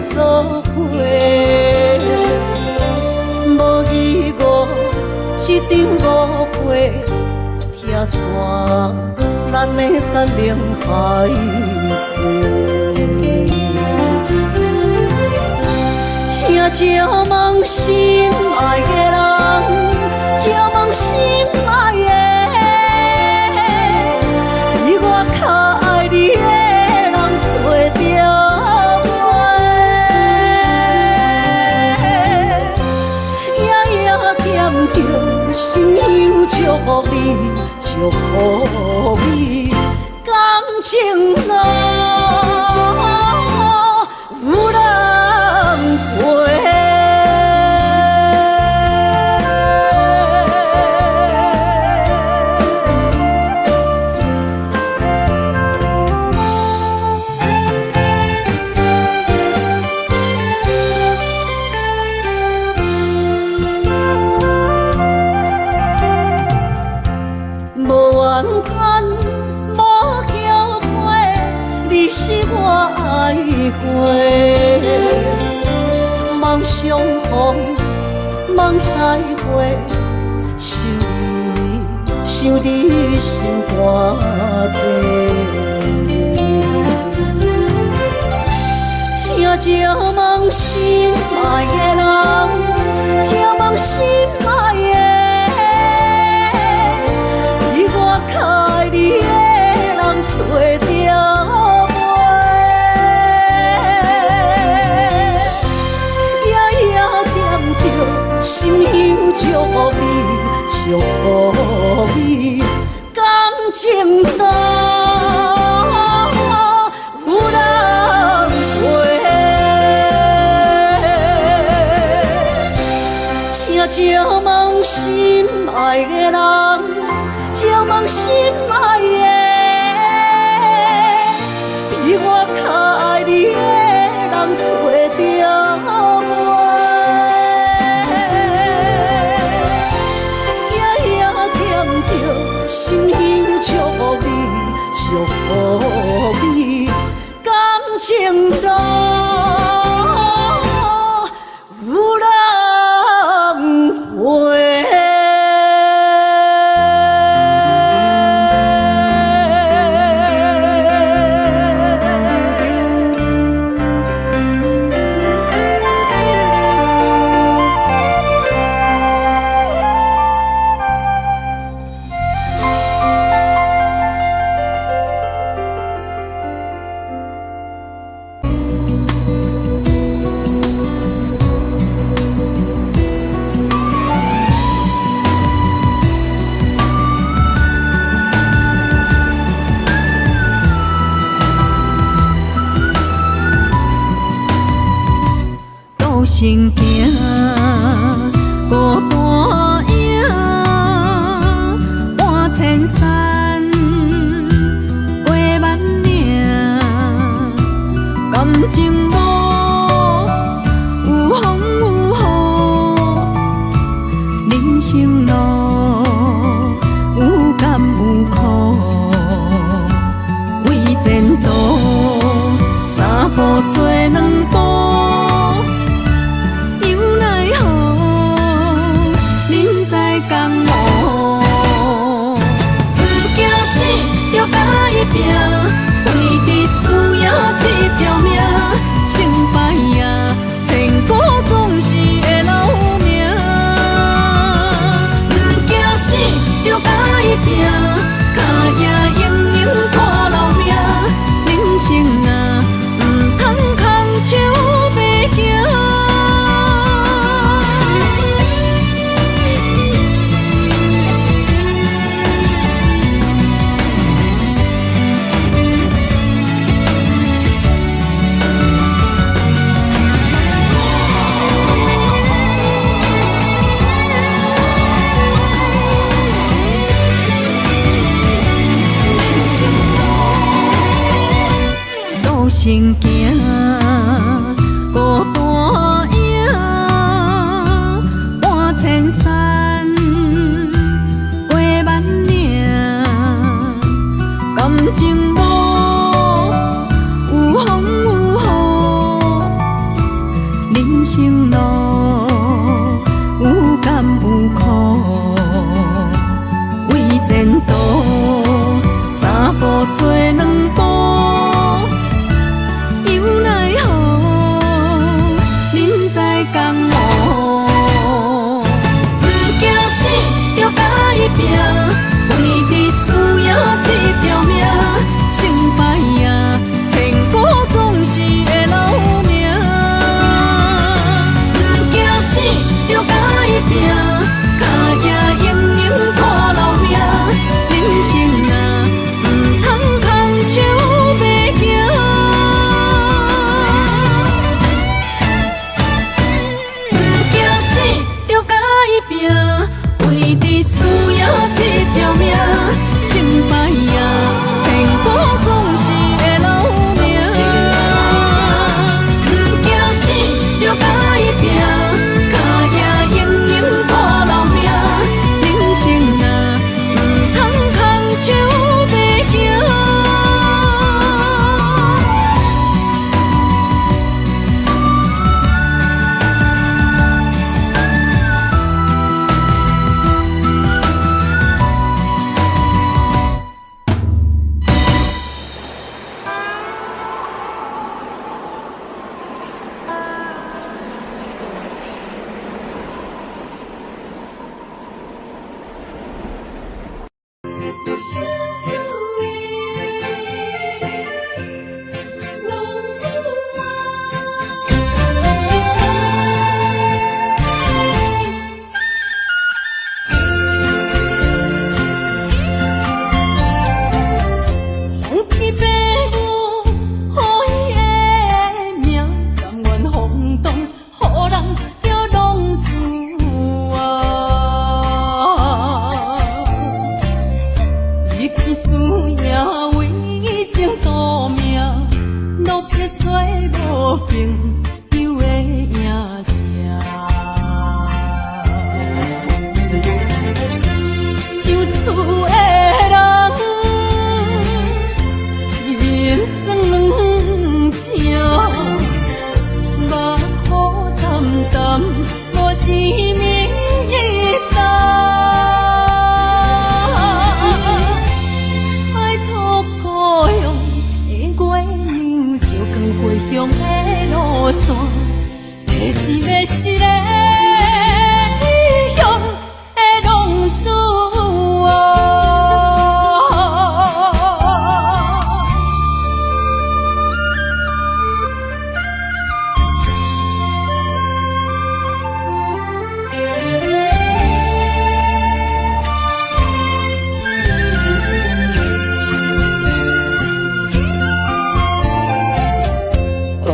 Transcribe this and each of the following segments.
做伙，无义误一场误会，拆散咱的山盟海誓。请借问心爱的人，借问心爱的，比我较爱你的人找着。 心忧祝福你，祝福你，感情路有人陪。 是我爱过，梦相逢，梦再会，想你心肝底。请借问心爱的人，借问心爱的，比我较爱你的人找着。 心忧祝福你，祝福你，感情路有人陪。请借问心爱的人，借问心爱的，比我较爱你的人找着。 心忧祝福你，祝福你，感情路有人陪。 《行行，孤单影，半千山，过万岭，感情无有风有雨，人生路有甘有苦，为前途三步做两步。拼，为伫输赢这条命，成败赢，千古总是会留名。不惊死，着甲伊拼，脚赢赢赢拖老命。人生啊，唔通空手白行。行行，孤单影，半千山，过万岭，感情无有风有雨，人生路有甘有苦，为前途三步做两步。拼，为伫输赢这条命，成败赢，千古总是会留名。不惊死，着甲伊拼，脚赢赢赢拖老命。人生啊，唔通空手白行。不惊死，着甲伊拼，为伫输赢这条命，成败赢，千古总是会留名。不惊死，着甲伊拼，脚赢赢赢拖老命。人生啊，唔通空手白行。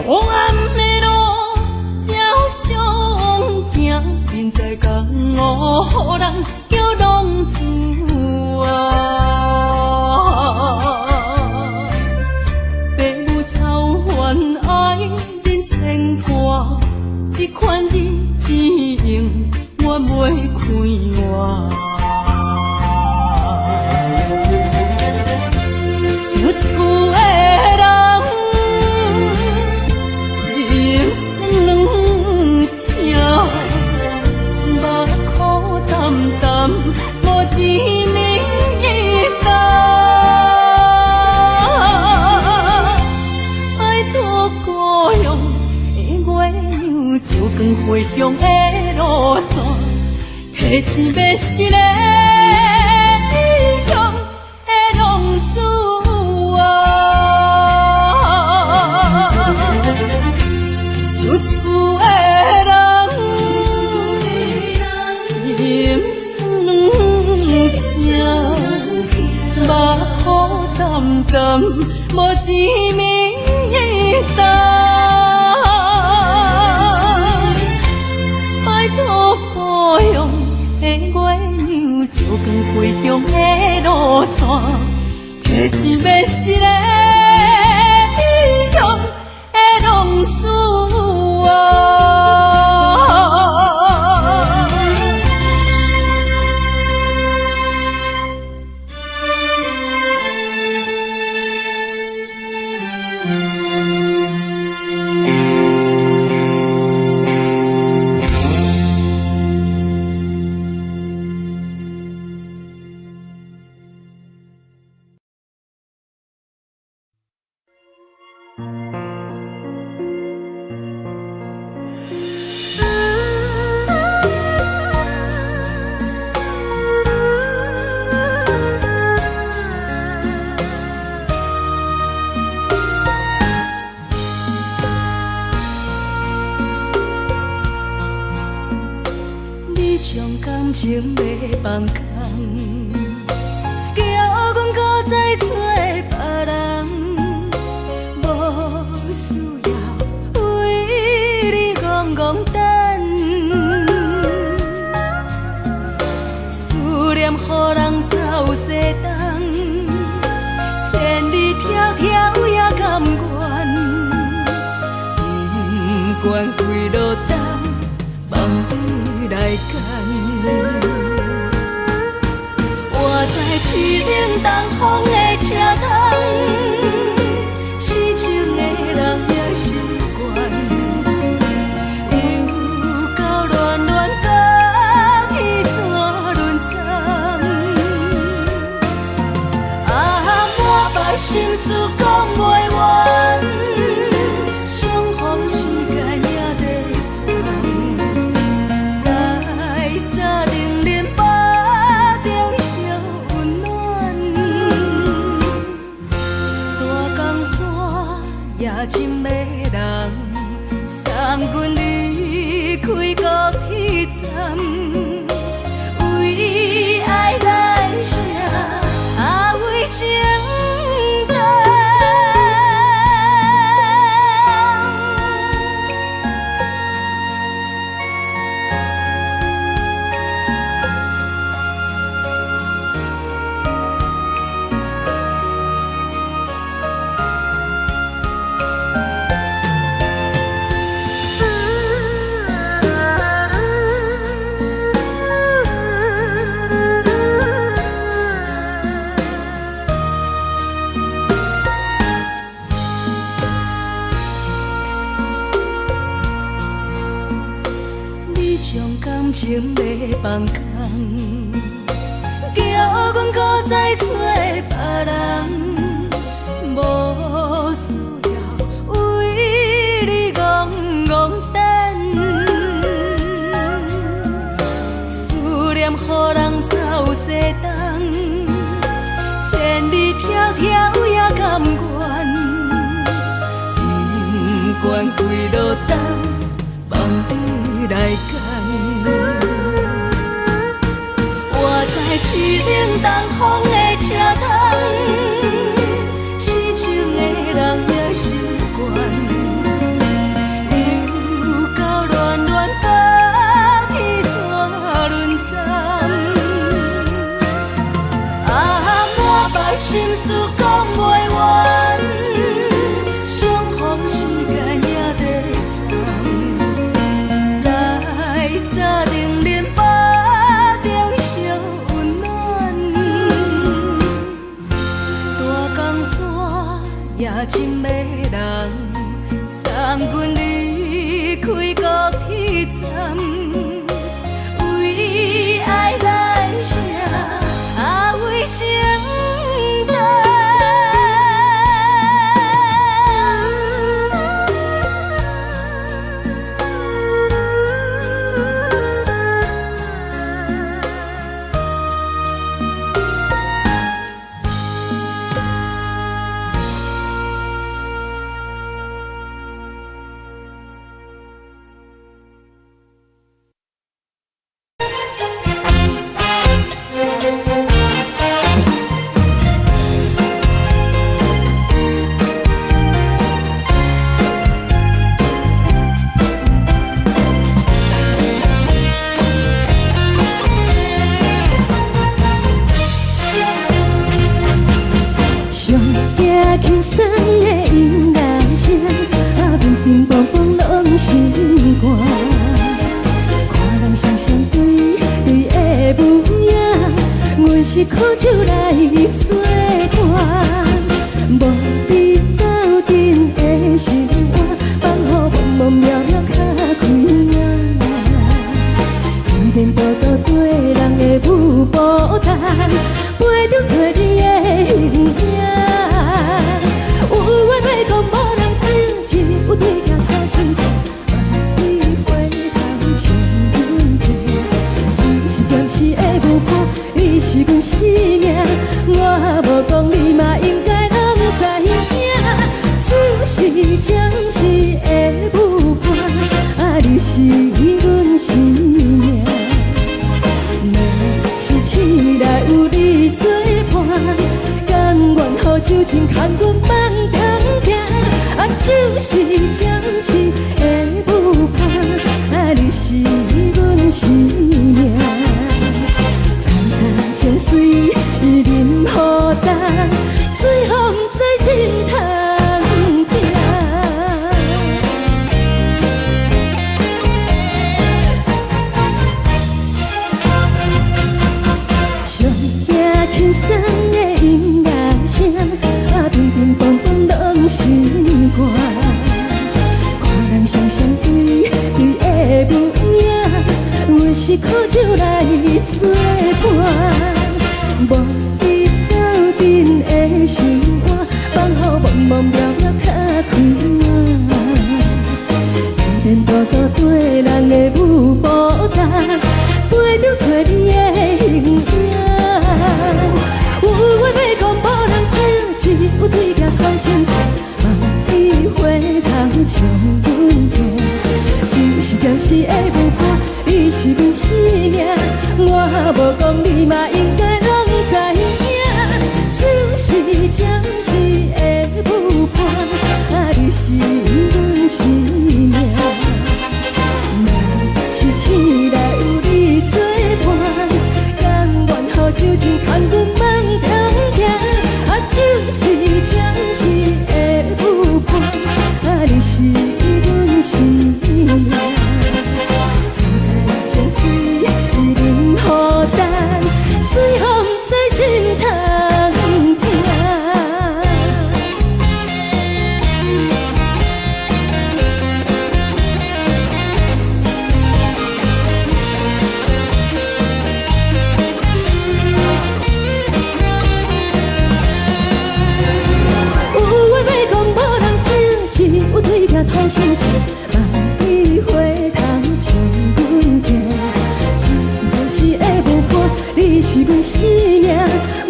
红暗的路，照相免再讲我人叫浪子啊。父母操烦爱人牵挂，这款日子用我袂开我。想厝的人心酸两条，目苦淡淡无一面干。拜托故乡的月亮，照光回乡的路线，提醒要是个异乡的浪子。想厝的人，心酸两条，目苦淡淡，无一面干。拜托故乡的月亮，照光回乡的路线，提醒要是个异乡的浪子啊。感情要放空，叫阮搁再找别人，无需要为你戆戆等。思念予人走西东，千里迢迢也甘愿，不管几落冬，望你来干。我在凄冷东风的车窗，痴情的人也习惯，又到乱乱甲天山轮站。满腹心事讲袂完，相逢时间也在站。在沙丁林巴中烧温暖，大江山夜深的人，送阮离开高铁站，为爱来写为情重。感情要放空，叫阮搁再找别人，无需要为你戆戆等。思念予人走西东，千里迢迢也甘愿，不管几落冬，望你来干。我在凄冷东风的车窗，痴情的人也习惯，又到乱乱甲天山甘愿离开高铁站，为爱来舍，为情担。轻松的音乐声，乒乒乓乓拢心肝。看人双双对对的舞影，阮是苦酒来作伴。无你斗阵的生活，放予茫茫渺渺较开眼。颠颠倒倒对人的舞步弹，陪着做你的形影。有话要讲，无人听，有对镜头心情，万里回头将阮听。就是暂时的舞伴，你是阮生命，我无讲你嘛应该拢知影。就是暂时的舞伴，你是阮生命。若是醒来有你作伴，甘愿予酒精牵阮放长行，就是暂时的舞伴，你是阮生命。层层情水任何等，随风在心头听。上行轻松的音乐声，乒乒乓乓拢心肝。看人双双对对的舞影，阮是苦酒来作伴。无你斗阵的生活，放予茫茫渺渺较开眼。颠颠倒倒对人的舞步弹，陪着做你的形影。有话要讲，无人听，只有对镜头心情，万里回头将阮听。就是暂时的舞伴，你是阮生命，我无讲你嘛应该拢知影。就是暂时的舞伴，你是阮生命。若是醒来有你作伴，甘愿予酒精牵阮放长行，就是暂时的舞伴，你是阮生命。层层情水任何等，随风在心头听。有对镜头心情，万里回头将阮听。就是暂时的舞伴，你是阮生命，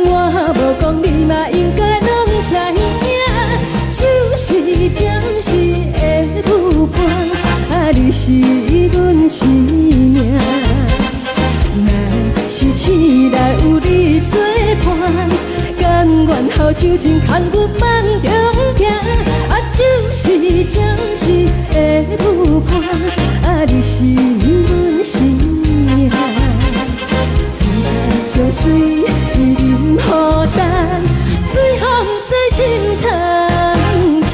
我无讲你嘛应该拢知影。就是暂时的舞伴，你是阮生命。若是醒来有你作伴，甘愿予酒精牵阮放长行。就是暂时的舞伴，你是阮生命。层层情水任何等，随风在心头听。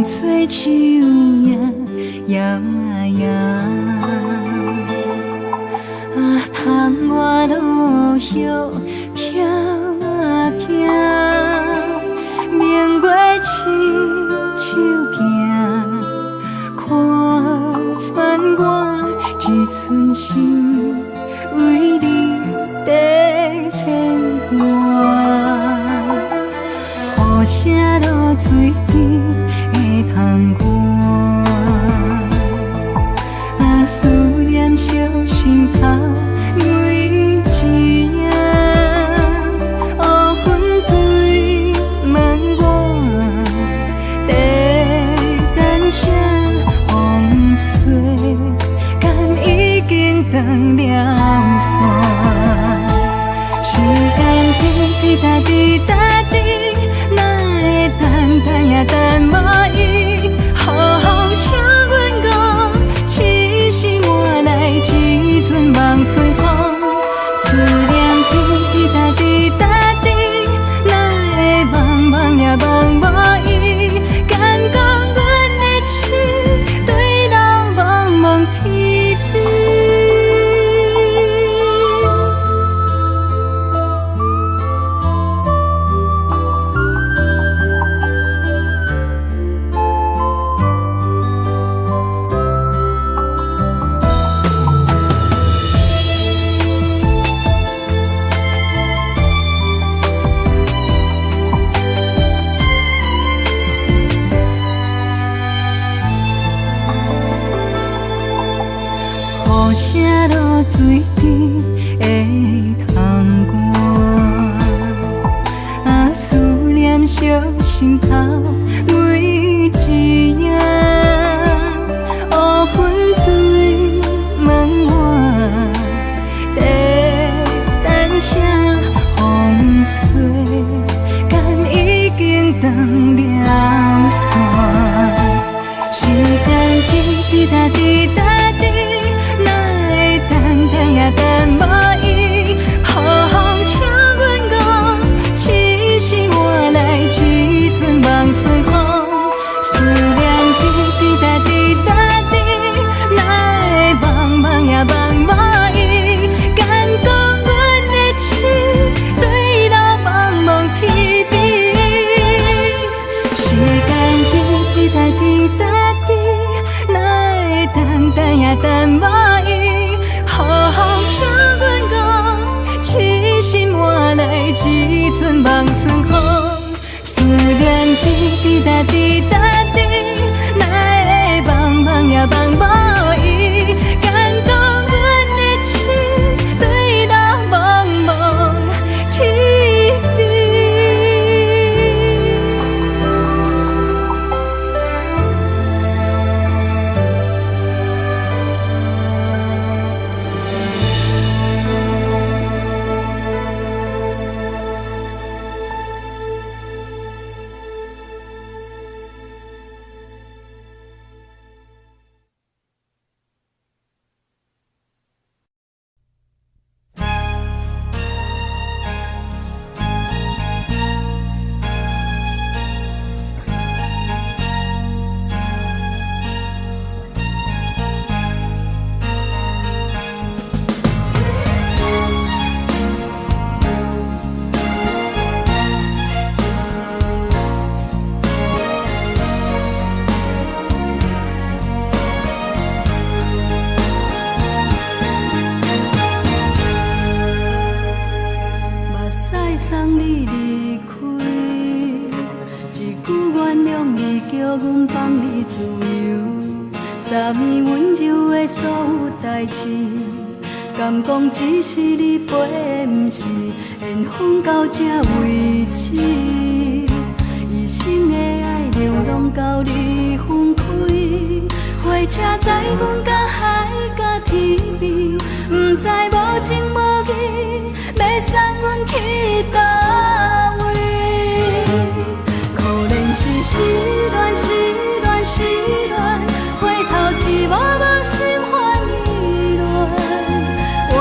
吹手影摇啊摇，啊，窗外落叶飘啊飘，明月亲手行，看穿我一寸心，为你在牵挂。雨声落水边会通寒，啊，思念烧心头每一夜，乌云对问我，在等啥风吹，敢已经断了线。时间滴滴答滴答滴，哪会等也等无伊？好好请阮讲，痴心换来一阵梦吹风。思念滴滴答滴答滴，哪会茫茫也茫无伊？敢讲阮的痴，对人茫茫天边。雨声落水边会通寒，啊，思念烧心头每一夜，乌云对问我，在等啥风吹，敢已经断了线。时间滴滴答滴答滴，等也等无伊，好好请阮讲，痴心换来一阵梦吹风。思念滴滴答滴答滴，哪会茫茫也茫无伊？敢讲阮的痴，对路茫茫天边。时间滴滴答滴答滴，哪会等也等无伊？好好请阮讲，痴心换来一阵梦春风。思念滴滴答滴答滴，哪会茫茫也茫无伊？敢讲阮的痴，对路茫茫天边。敢讲只是你陪，不是缘分到这为止。一生的爱流浪到你分开，火车载阮甲海甲天边，不知无情无义，要送阮去倒位？可能是失恋，失恋，失恋，回头一幕幕心烦意乱。怨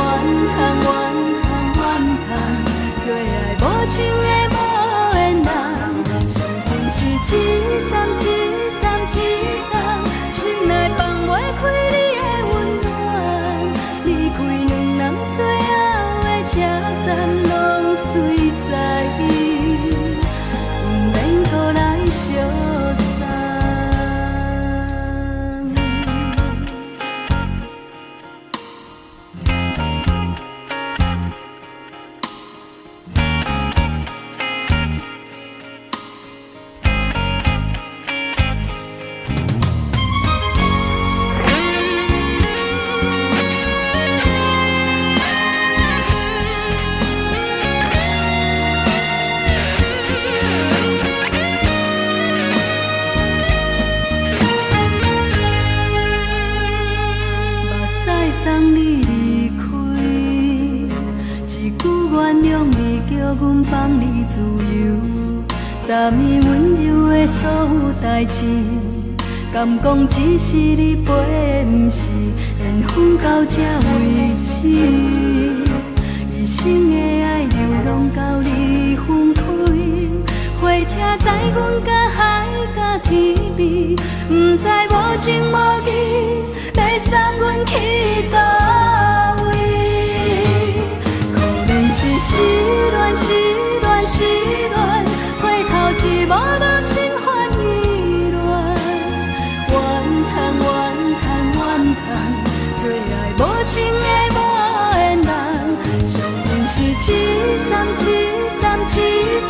叹，最爱无情的无缘人，心情是一站一站站拢随在伊，毋免搁来相送。送你离开，一句原谅你，叫阮放你自由。10年温柔的所有代志，敢讲只是你陪，毋是缘分到这为止。一生的爱流浪到你分开，火车载阮甲海甲天边，毋知无情无义，要送阮去倒位？可能是失恋，失恋，失恋，回头一幕幕心烦意乱，怨叹，怨叹，怨叹，最爱无情的无缘人。伤痕是一站一站一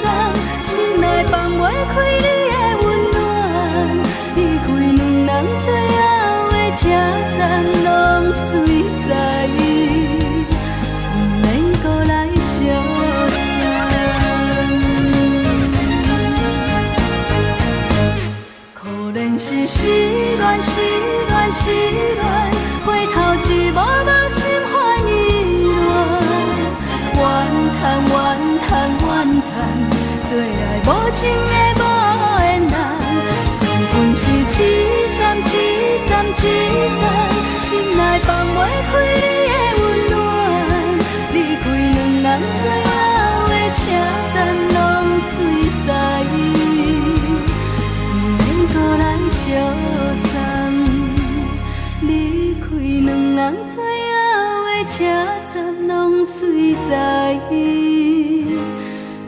站，心内放袂开你的温暖，离开两人最后的车站拢随在伊，毋免搁来相送。可能是失恋，失恋，失恋，回头一幕幕心烦意乱，怨叹，怨叹，怨叹，最爱无情的无缘人。伤痕是一站一站一站，心内放袂开你的温暖，离开两人最后的车站拢随在伊，毋免搁来相送。离开两人最后的车站拢随在伊，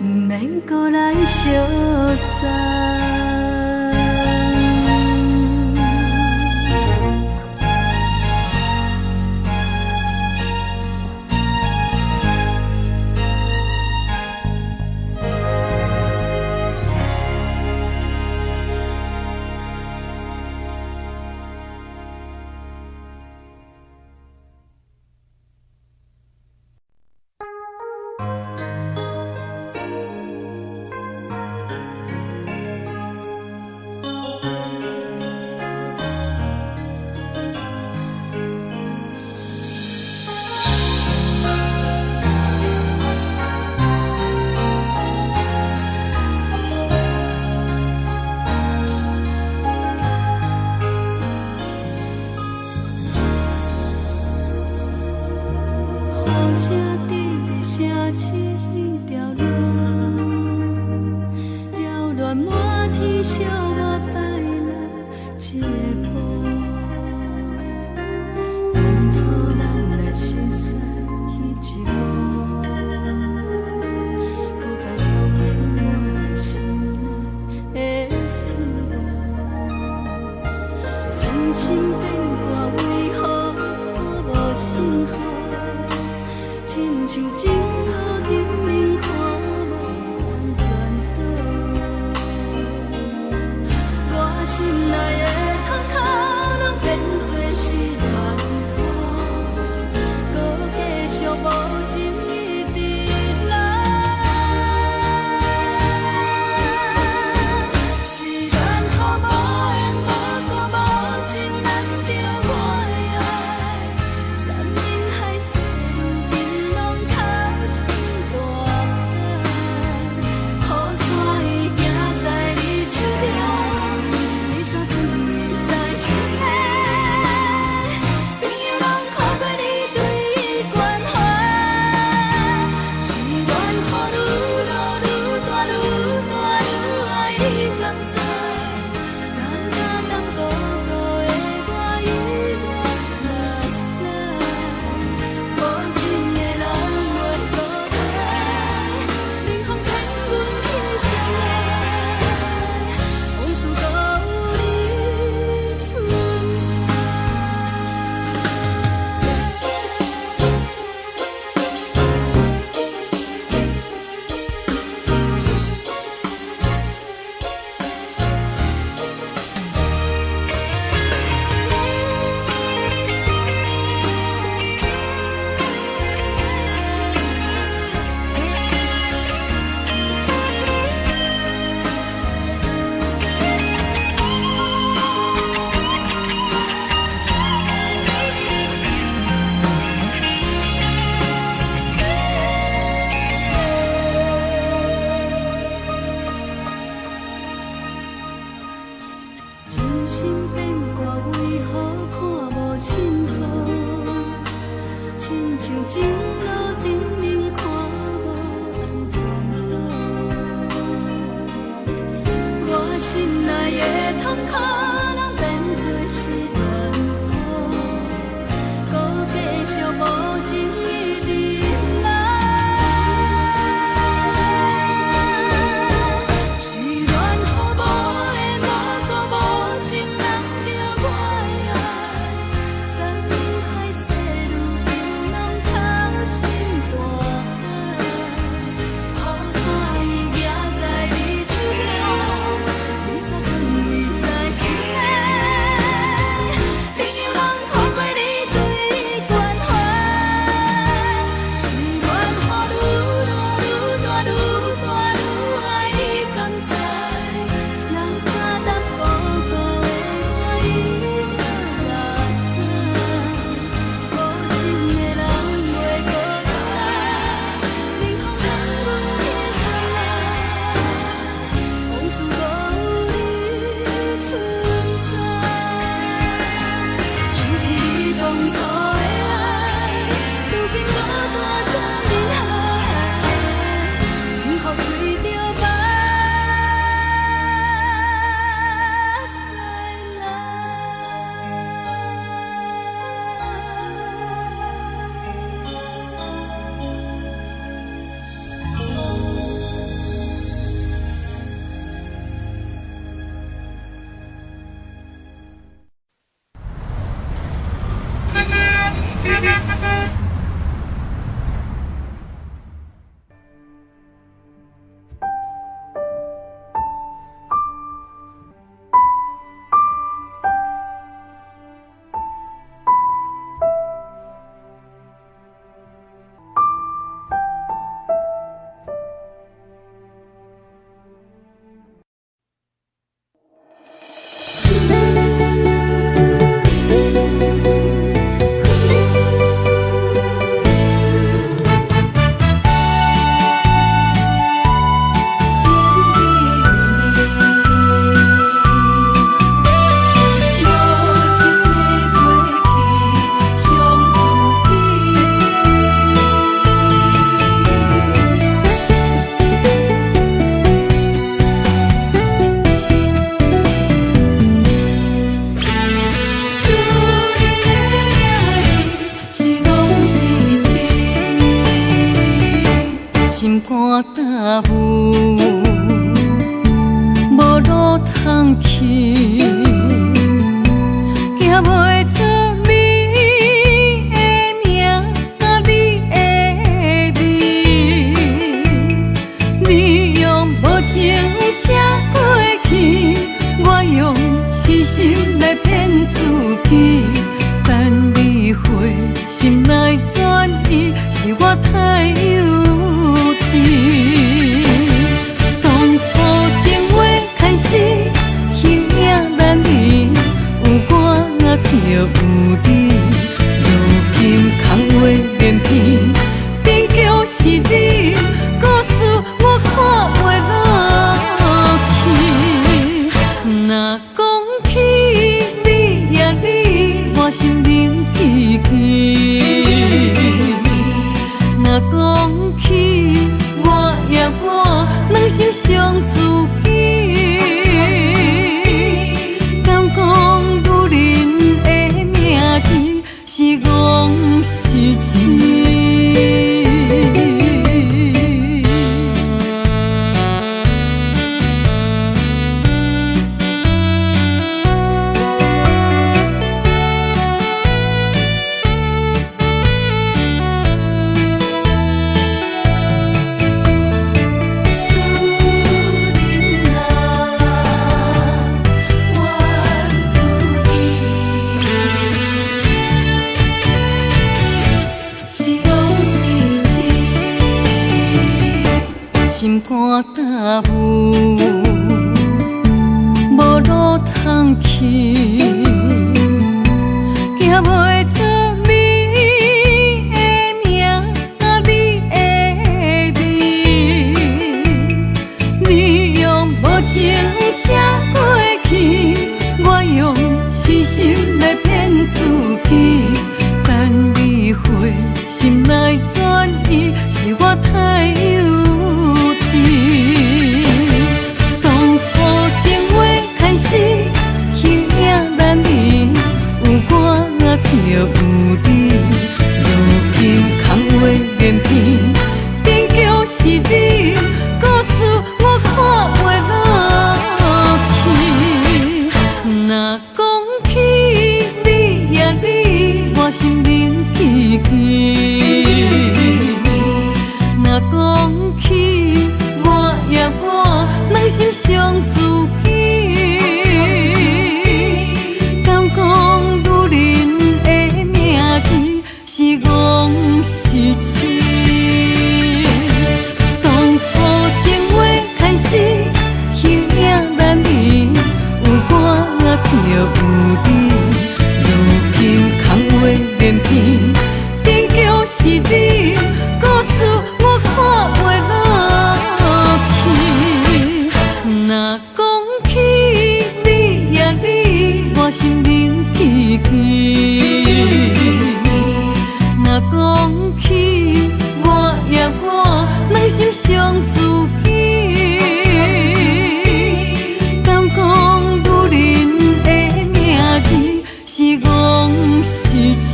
毋免搁来相送。可能变作是轮回，搁继续无情的忍耐。是缘予无的无辜无情人着我的爱，山海誓如今拢透心大海。雨伞已夹在你手中，雨伞放位在心内，朋友人看过你对关怀，是缘予愈大愈大愈大愈爱你甘知，人假淡薄薄的我已落山，无情的人袂搁回来，冷风冷阮的心内，往事都有你存在。想起你当初的爱，如今孤单在人海，幸福随着目屎心肝焦浮，无路通去，行袂出你的名，你的味。你用无情写过去，我用痴心来骗自己。等你回心来转意，是我太幼稚。当初情话开始，形影难离，有我就有你。如今空话连篇，边叫是你，故事我看袂落去。若讲起你呀你，我心灵记起。若讲起我呀我，两心相知己。敢讲女人的名字是戆是痴？心肝焦浮，无路通去，行袂出你的名，你的味。你用无情写过去，我用痴心来骗自己。等你回心来转意，是我太幼稚。当初情话开始，有你，如今空话连篇，边疆是你，故事我看袂落去。若讲起你呀你，我心灵记记。若讲起我呀我，两心相知己。敢讲女人的名字是戆是痴？当初情话开始，形影难离，有我就有你。如今空话连篇，边疆是你，故事我看袂落去。若讲起你呀你，我心灵记记。若讲起我呀我，两心相知己。敢讲女人的名字是戆是痴？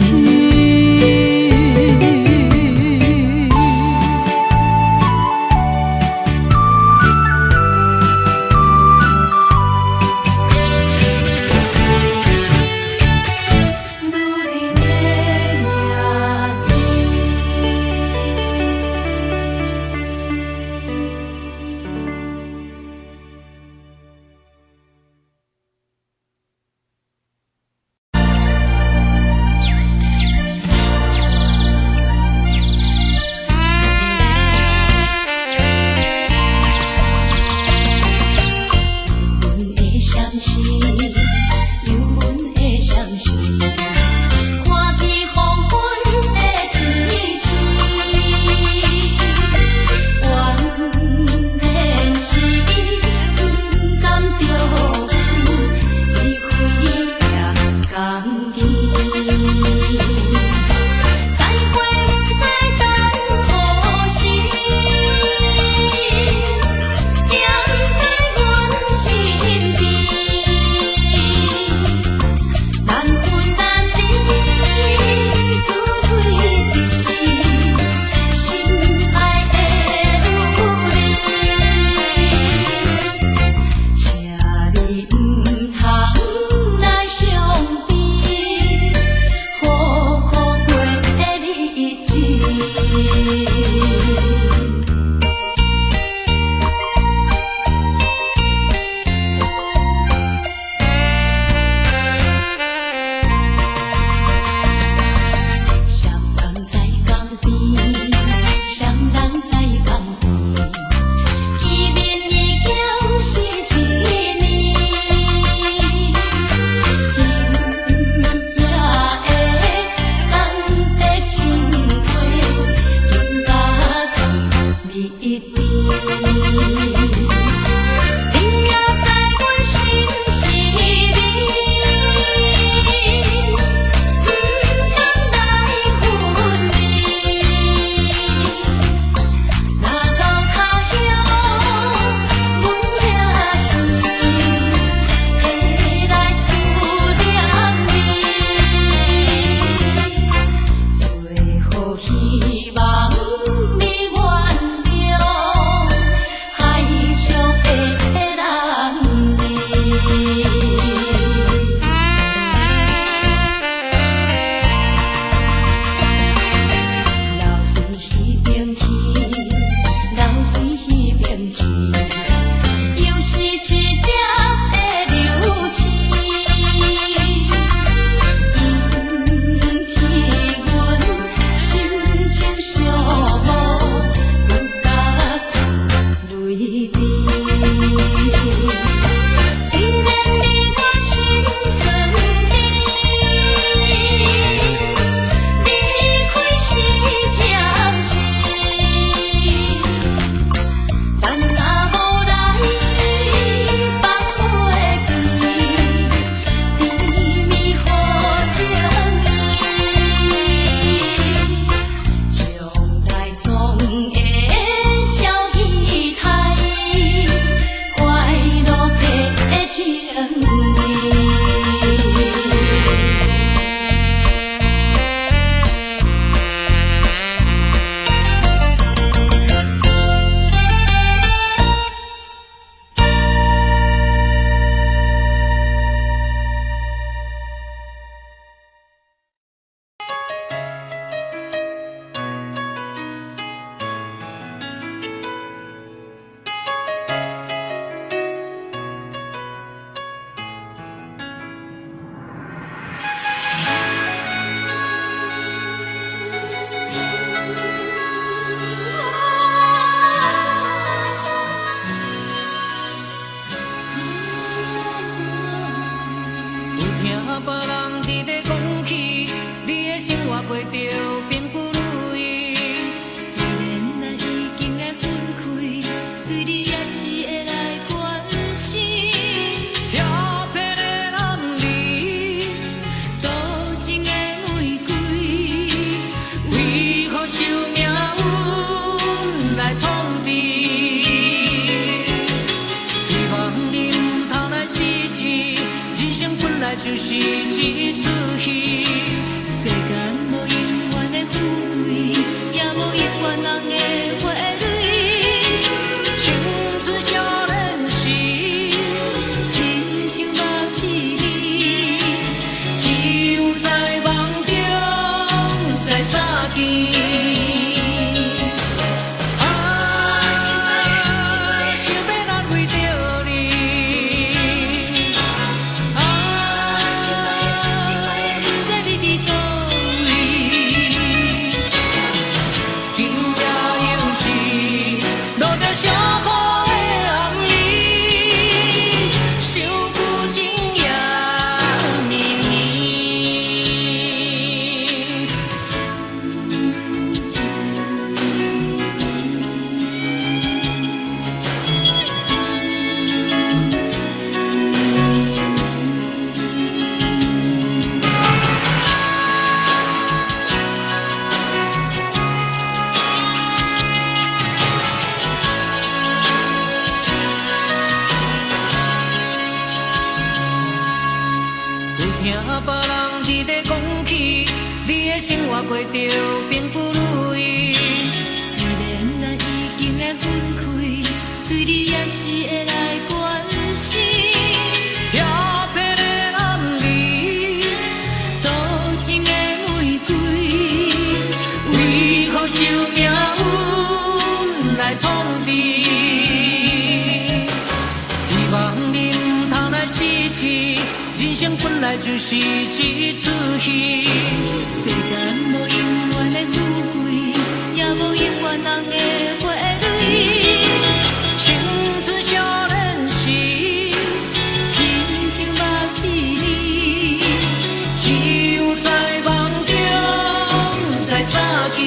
希望你原谅。别人伫咧讲起，你的生活过着并不如意。虽然咱已经会分开，对你也是会来关心。调皮的男儿，多情的玫瑰，为何受命运来创治？希望你唔通来失志，人生本来就是一出戏。世间无永远的富贵，也无永远人的花蕊。青春少年时，亲像目一字，只有在梦中才相见。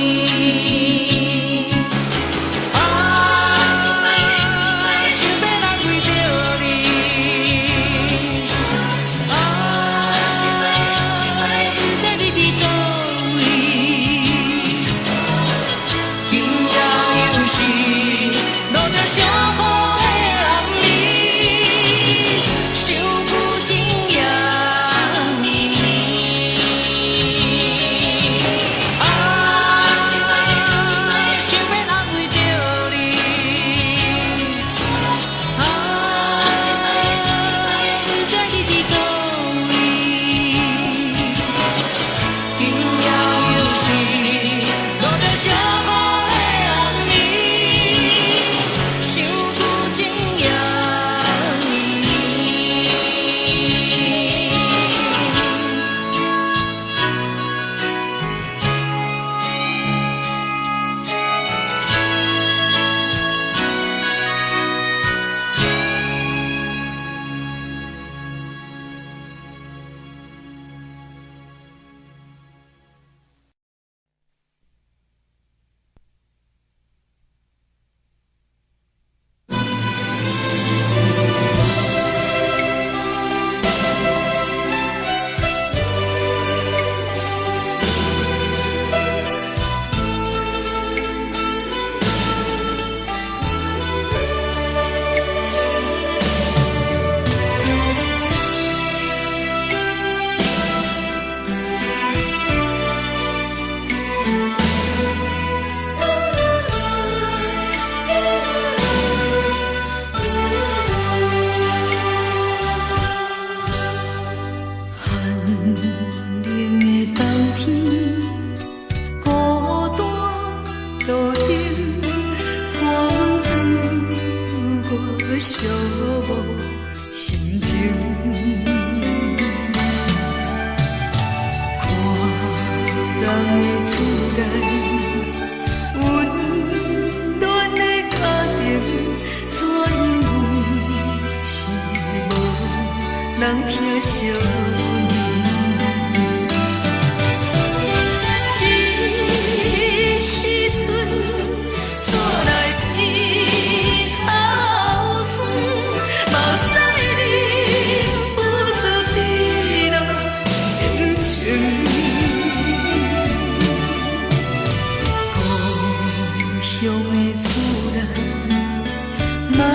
妈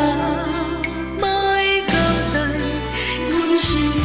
妈的交代，阮心事。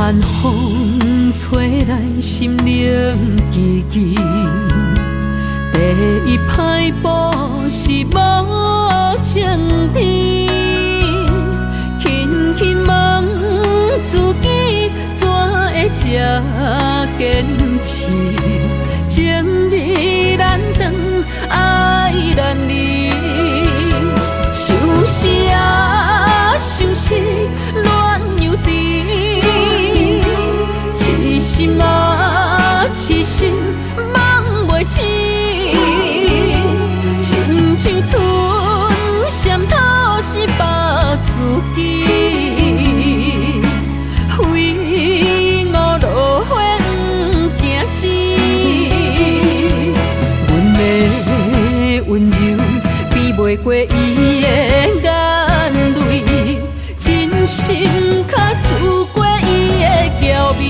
寒风吹来，心灵寂寂。第一摆步是无情天，轻轻问自己，怎会这坚持？情日难长，爱难离。想死啊，想死，恋又甜。痴心啊，痴心，梦袂醒。亲像春闪透是别自己，非我落花不惊死。阮的温柔比袂过伊的眼泪，真心较输过伊的娇媚。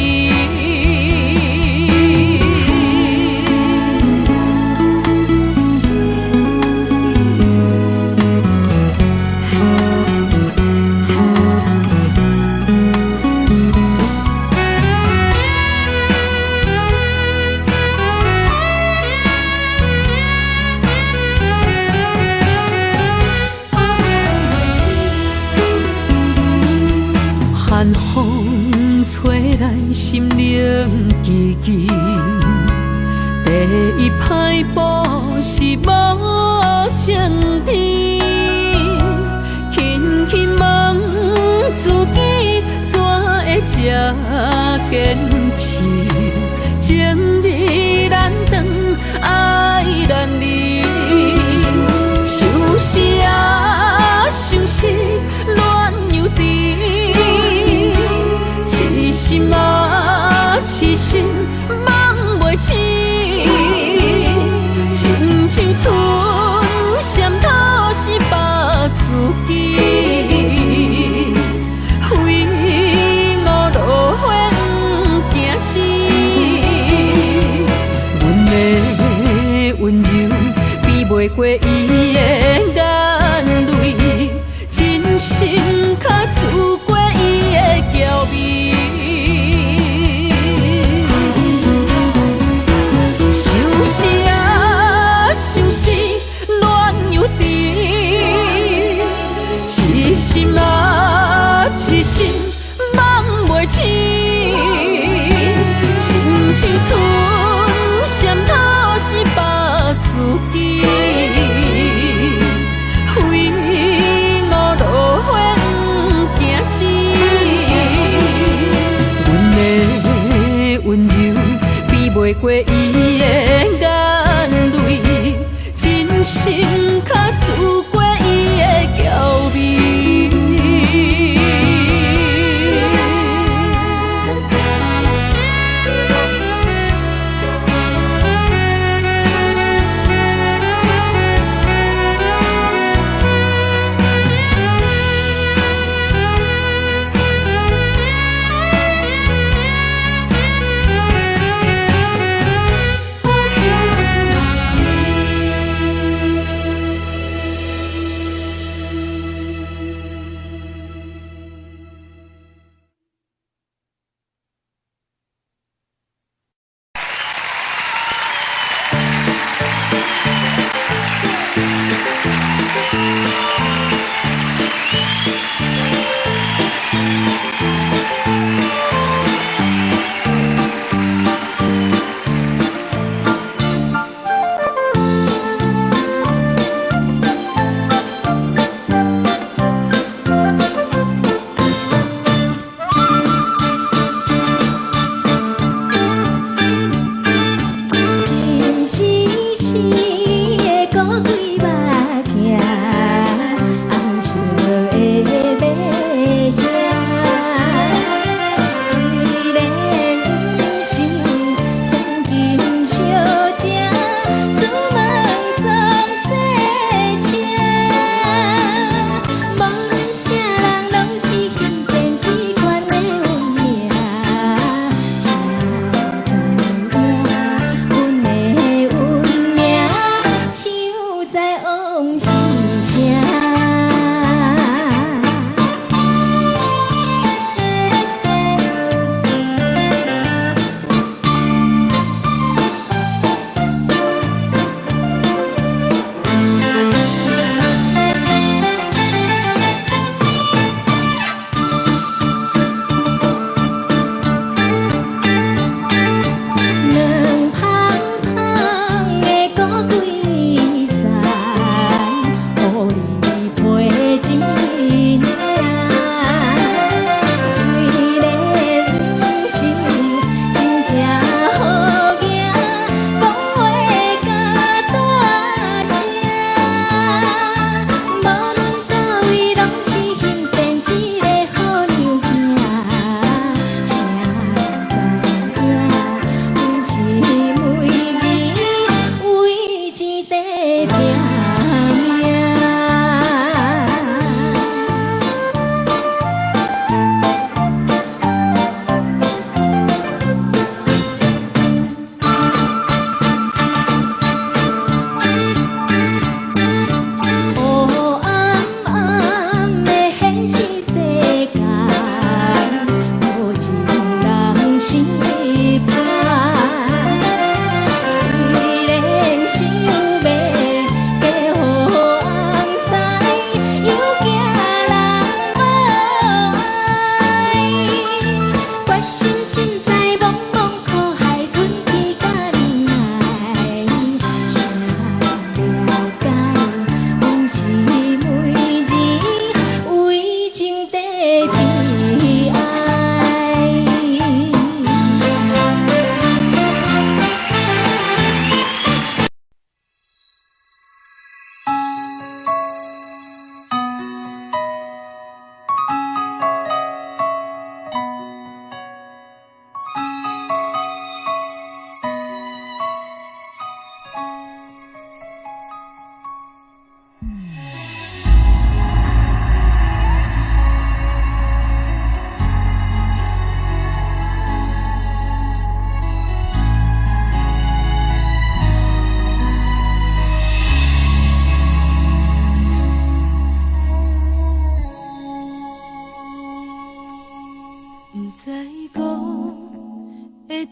寒风吹来，心灵寂寂。第一摆步是无情天，轻轻问自己，怎会这坚持？情日难长，爱难离。想死啊，想死，恋又甜。痴心啊，痴心，梦袂醒。亲像春闪透是别自己，非我落花不惊死。阮的温柔比袂过伊的眼泪，真心较输过伊的娇媚。想死啊，想死，恋又甜。痴心啊，痴心，梦袂醒。亲像春闪透是别自己，非我落花不惊死。阮的温柔比袂过伊的眼泪，真心较输过伊的娇媚。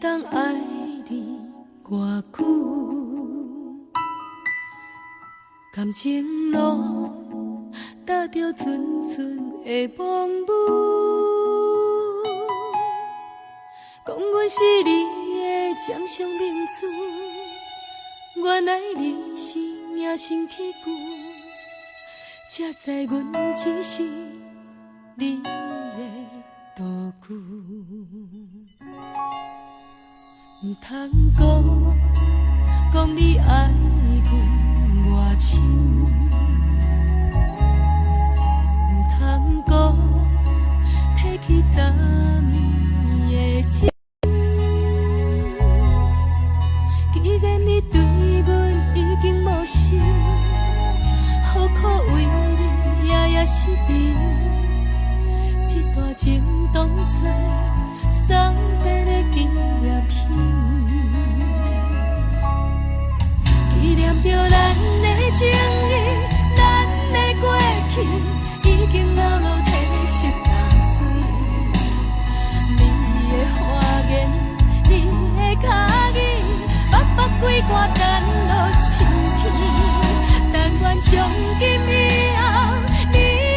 当爱你偌久？感情路踏着阵阵的风雨，讲阮是你的掌上明珠，原来你是命生起句，才知阮只是你的道具。唔通讲你爱阮偌深，唔通讲提起昨暝的情。既然你对阮已经无心，何苦为你夜夜失眠？这段情当作送别的纪念品。纪念着咱的情谊，咱的过去，已经老老褪色淡水。你的花言，你的脚语，目目几挂等落深天。但愿从今以后，你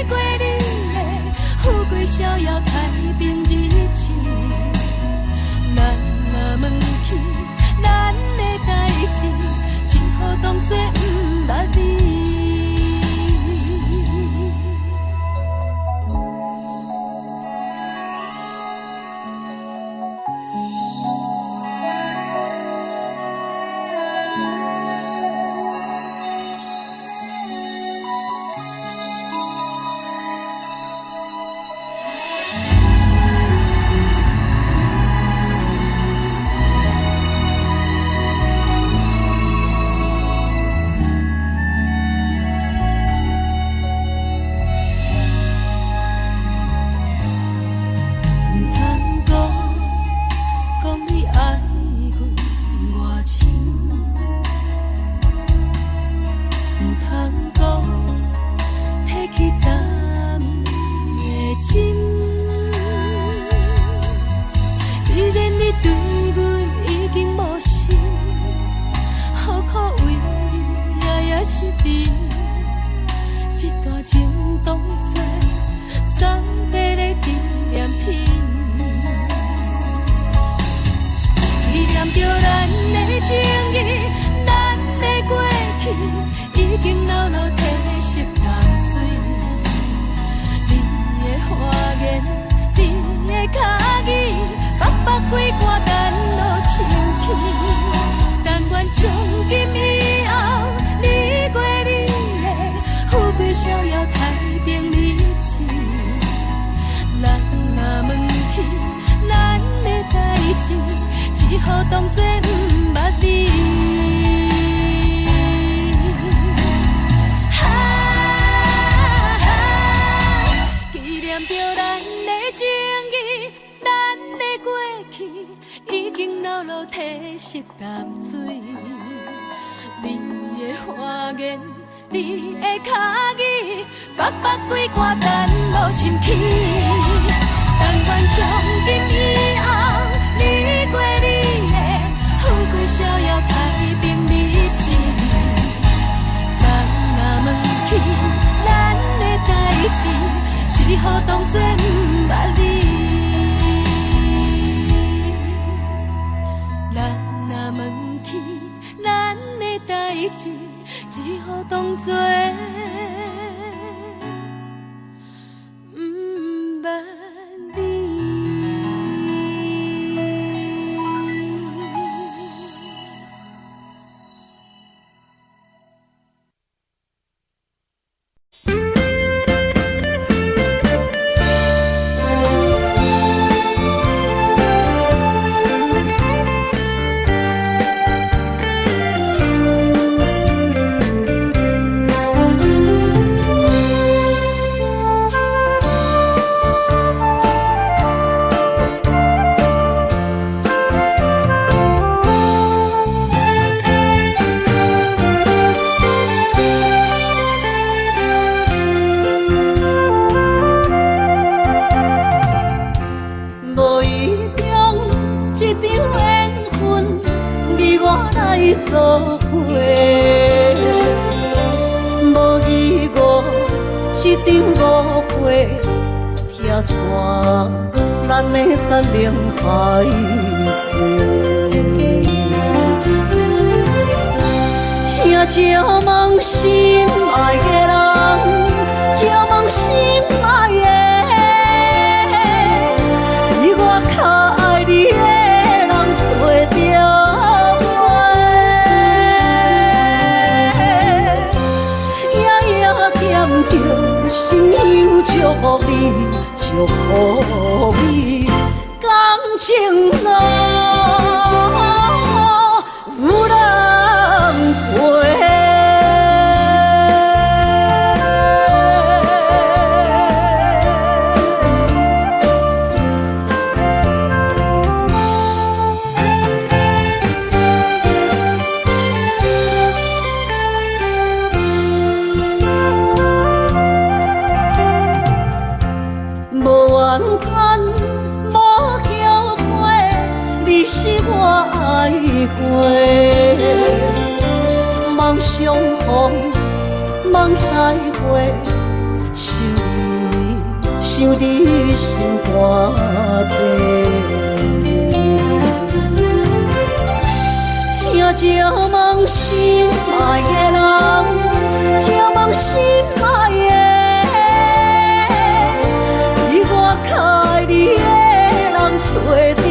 过你的富贵逍遥太平日子。咱若问起咱的代志，只好当作不捌你。只好当作不捌你。纪念着咱的情谊，咱的过去已经老老褪色淡水。你的花言，你的脚语，目目几挂等落深起。但愿从今以后，你过你的富贵逍遥太平日子。咱若问起咱的代志，只好当作不捌你。咱若问起咱的代志，只好当作花拆散咱的山盟海誓。请借问心爱的人，借问心爱的，比我较爱你的人找着我，夜夜惦着心忧祝福你，祝福你，感情路有人陪。梦相逢，梦再会，想你心肝底。请借问心爱的人，借问心爱的，比我较爱你的人找着。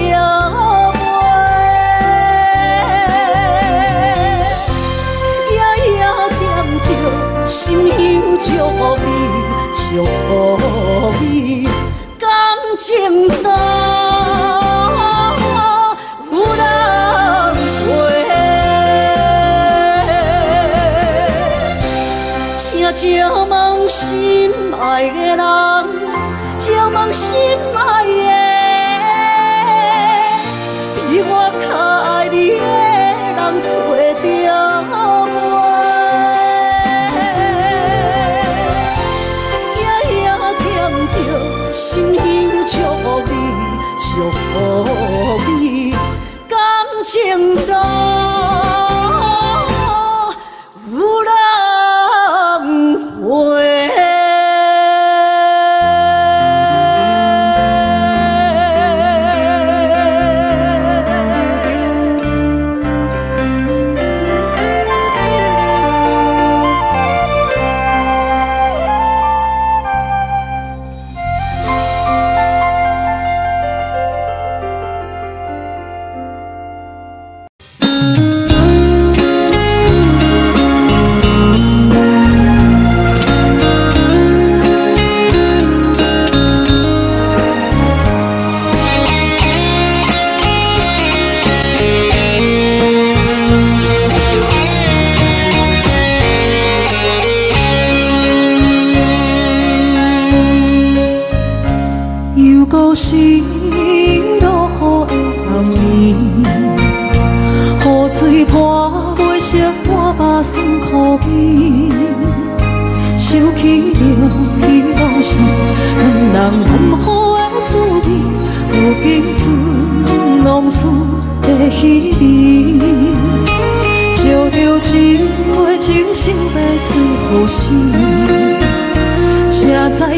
心忧祝福你，祝福你，感情路有人陪。请借问心爱的人，借问心爱的，比我较爱你的人找着我。心忧祝福你，祝福你，感情路有人陪。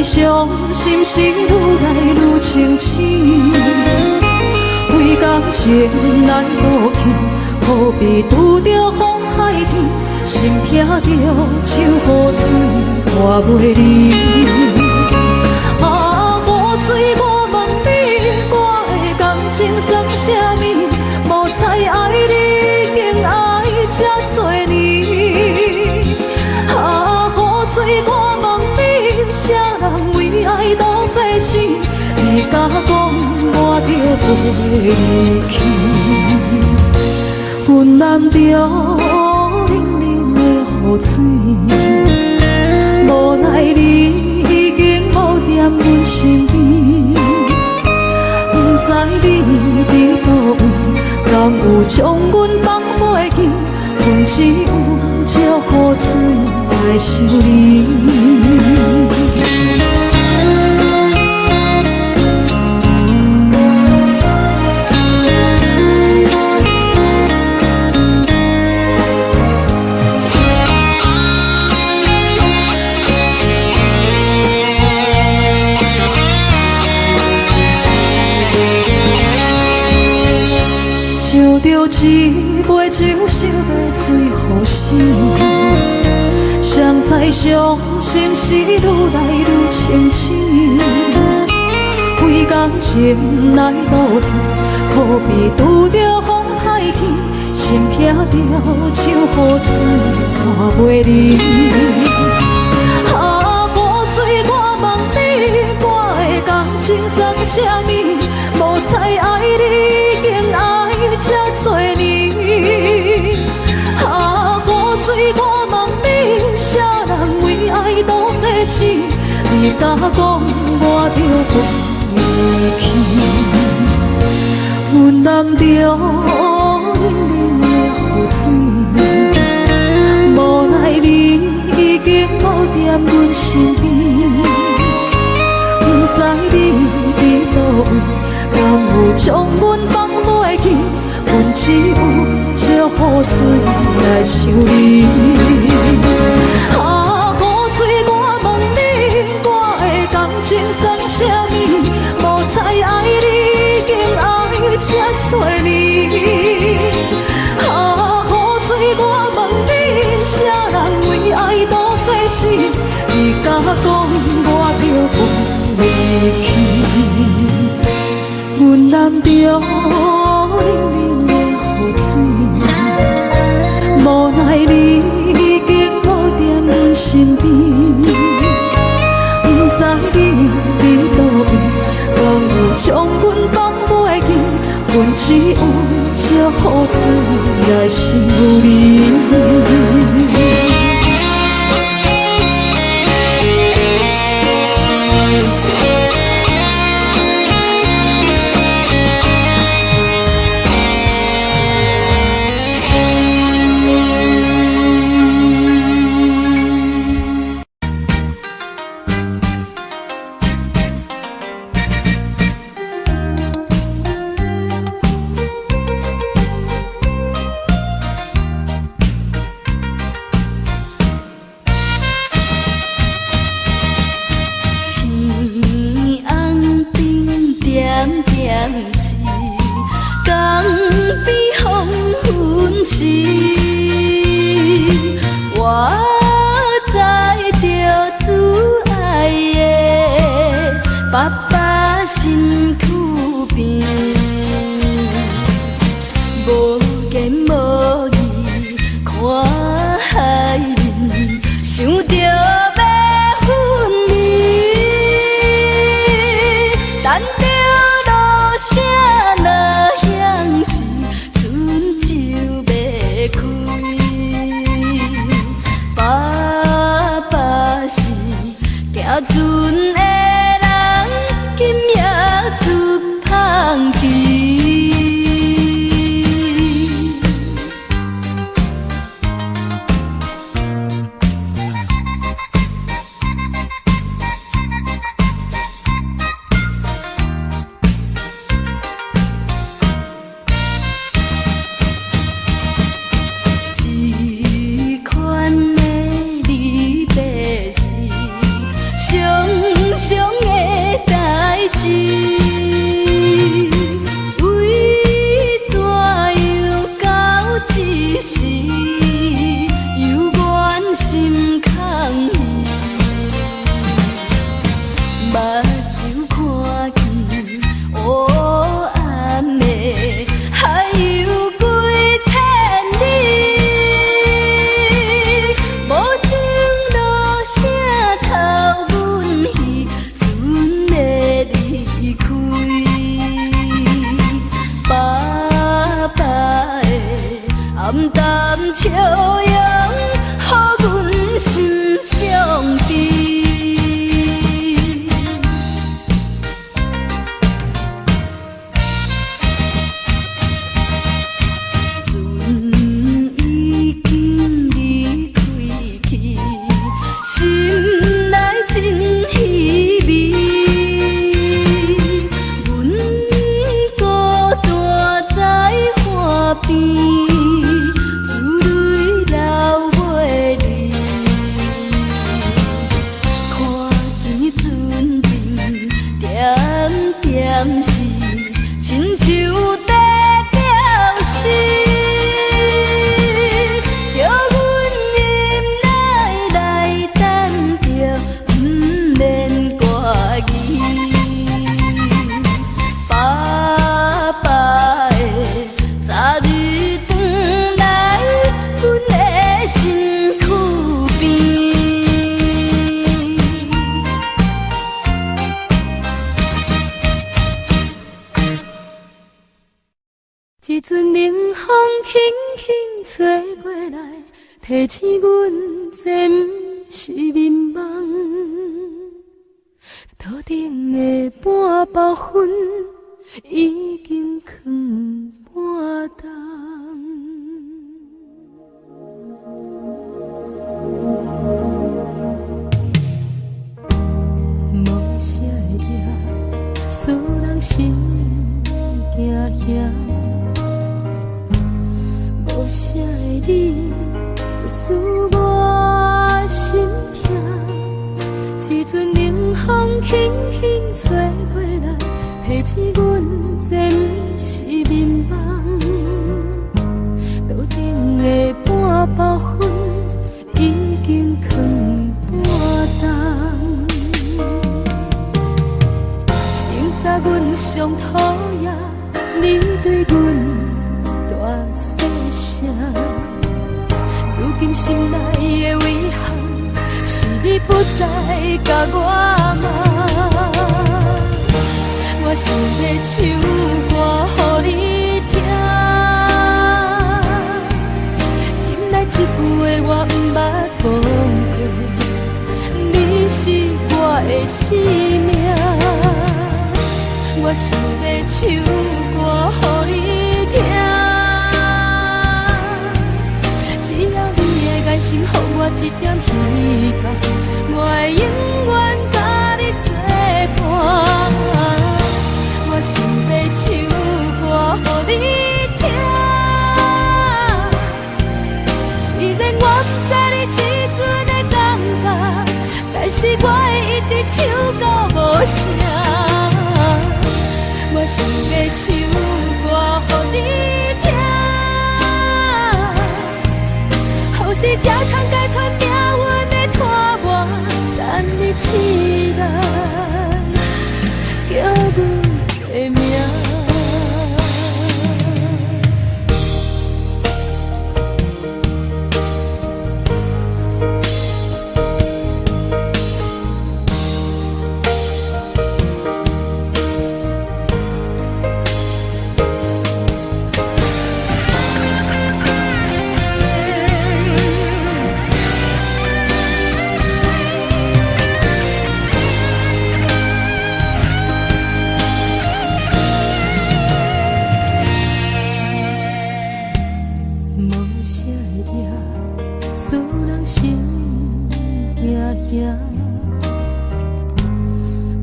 伤心是愈来愈清醒，为感情来落去，何必拄着风海天，心痛着像雨水看袂离。啊，雨水，我问你，我的感情算啥物？无再爱你，竟爱这多年。啊，雨水，我问你，啥人为爱赌世事？你敢讲我着袂离去？阮难着冷冷的雨水，无奈你已经无踮阮身边。不知你伫倒位，敢有将阮放袂记？阮只有借雨水来想你。一杯酒烧的最好心，谁知伤心事愈来愈清醒。为感情来路远，可比拄着风太起，心劈着像雨水看袂离。啊，雨水，我问你，我的感情算啥物？无再爱你，竟爱这多年。啊，雨水，我问你，啥人为爱赌这死？你甲讲，我着离去。阮淋着冷冷的雨水，无奈你已经无在阮身边。不知你伫倒位，敢有将阮放袂记？阮只有借雨水来想你。啊，雨水，我问你，我的感情算啥物？无再爱你，竟爱这多年。啊，雨水，我问你，啥人为爱赌世事？你甲讲，我着离去。阮淋着冷冷的雨水，无奈你已经无在阮身边。不知你伫倒位，敢有将阮放袂记？阮只有借雨水来想你。点是亲像在表示。一阵冷风轻轻吹过来，提醒阮这不是眠梦。头顶的半包云已经藏半冬。无啥会赢，使人心惊惊。无啥的你，会使我心痛。一阵冷风轻轻吹过来，提醒阮这不是眠梦。头顶的半包云已经藏半冬。明早阮上讨厌你对阮大细声，如今心内的遗憾，是你不再甲我骂。我想要唱歌予你听，心内一句话我不捌讲过，你是我的生命。我想要唱歌予你听，只要你会爱心，予我一点希望，我会永远甲你作伴。我想要唱歌予你听，虽然我不知你这阵的感觉，但是我会一直唱到无声。我想要唱歌予你听，后世才通解脱命运的拖磨，等你起来，叫阮的名。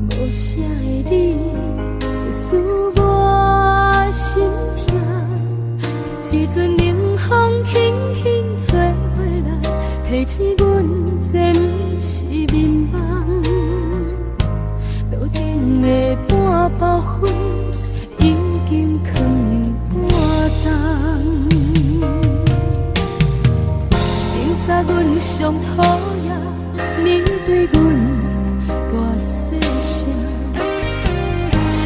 无啥的你，会使我心痛。一阵冷风轻轻吹过来，提醒阮这不是眠梦。头顶的半包云已经藏半冬。明早阮上讨厌你对阮大细声，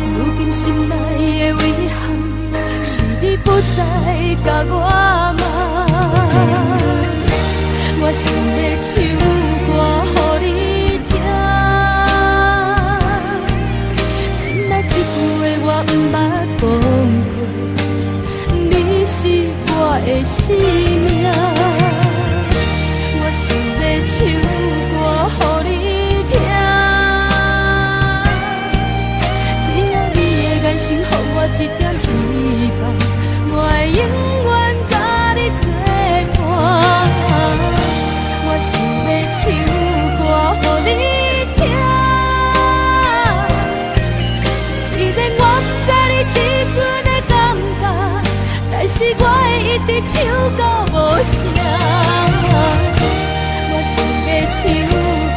如今心内的遗憾，是你不再甲我骂。我想要唱歌予你听，心内一句话我不捌讲过，你是我的生命。我想要唱歌予你听，只要你的眼神，予我一点希望，我会永远甲你作伴。我想要唱歌予你听，虽然我不知你这阵的感觉，但是我会一直唱到无声。我想要唱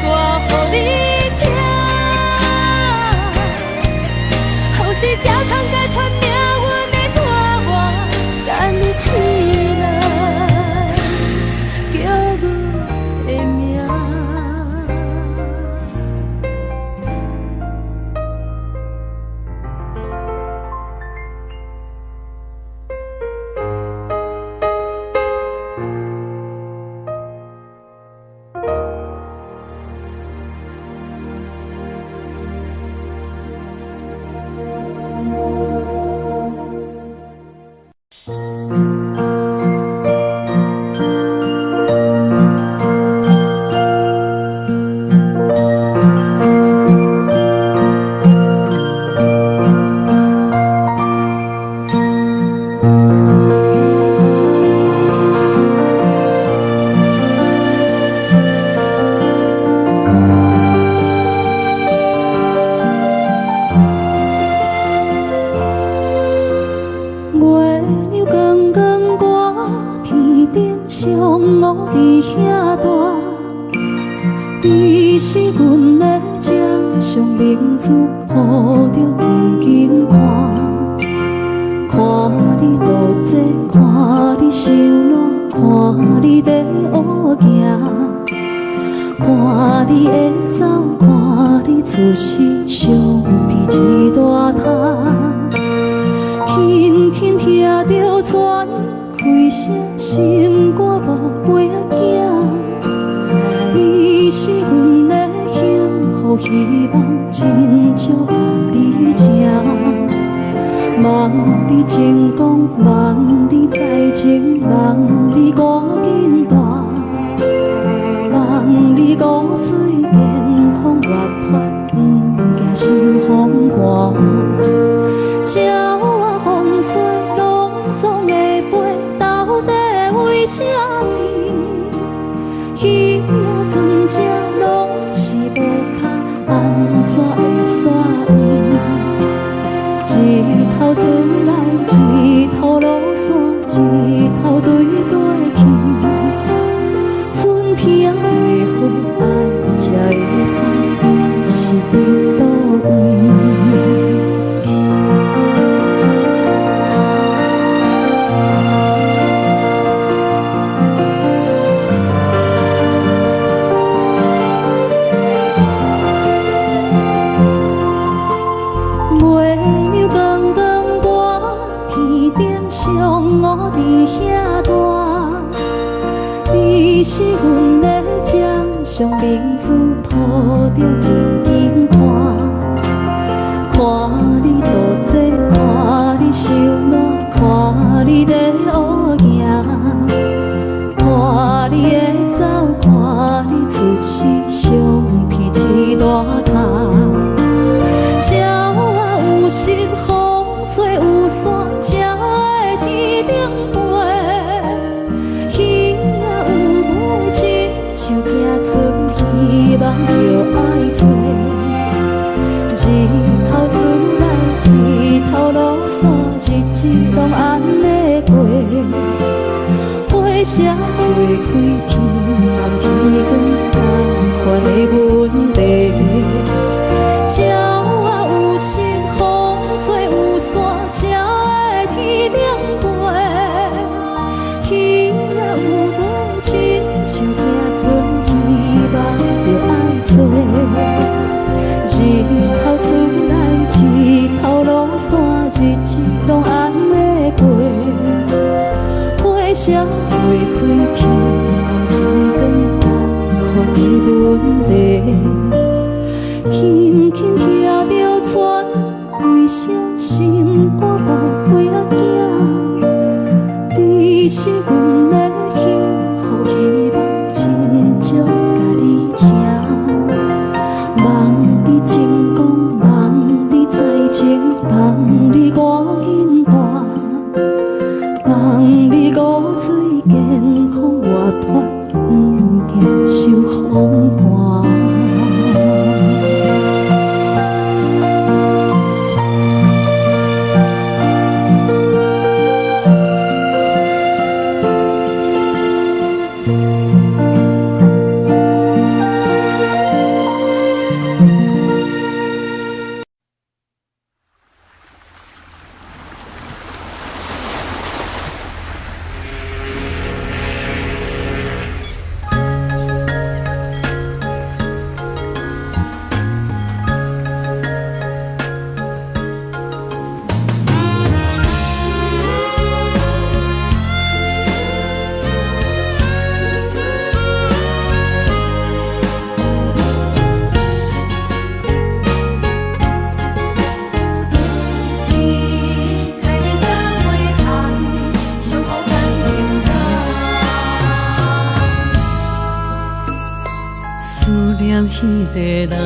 歌予你听，后世才通解脱命运的拖磨，等你起来，叫阮的名。上明珠抱着紧紧看，看你渡这，看你受难，看你在乌行，看你会走，看你出世，相披一大摊，轻轻听着船开声，心肝无飞仔囝，你是阮的幸福希望，真少甲你吃。望你成功，望你在前，望你赶紧大，望你骨髓健康活泼，不惊受风寒。鸟仔风吹，拢总会飞，到底为什么？鱼仔船只拢是无脚，安怎会煞伊？一头船来，一头落山，一头对对去。春天的花爱才会香，伊是伫倒位？月亮光光挂天顶上，乌伫遐大。你是阮的掌上明珠，抱着紧紧看，看你渡这，看你受难，看你在乌行，看你会走，看你出世，相披一大摊。有时风吹有伞，才会天顶飞。鱼仔有尾，亲像行船，希望着爱找。一头船来，一头落山，日子拢安尼过。花车花开，天暗天光，同款的问题。鸟仔有时风吹有伞，才会天顶飞。鱼仔有尾，亲像行船，希望着爱找。一头船来，一头落山，日子拢安尼过。花车花开，天暗天光，同款的问题。轻轻听着船开声，心肝无飞仔囝。你是阮的幸福希望，真少甲你吃。望你成功，望你在前，望你赶紧大，望你骨髓健康活泼，不惊受风寒。迄个人，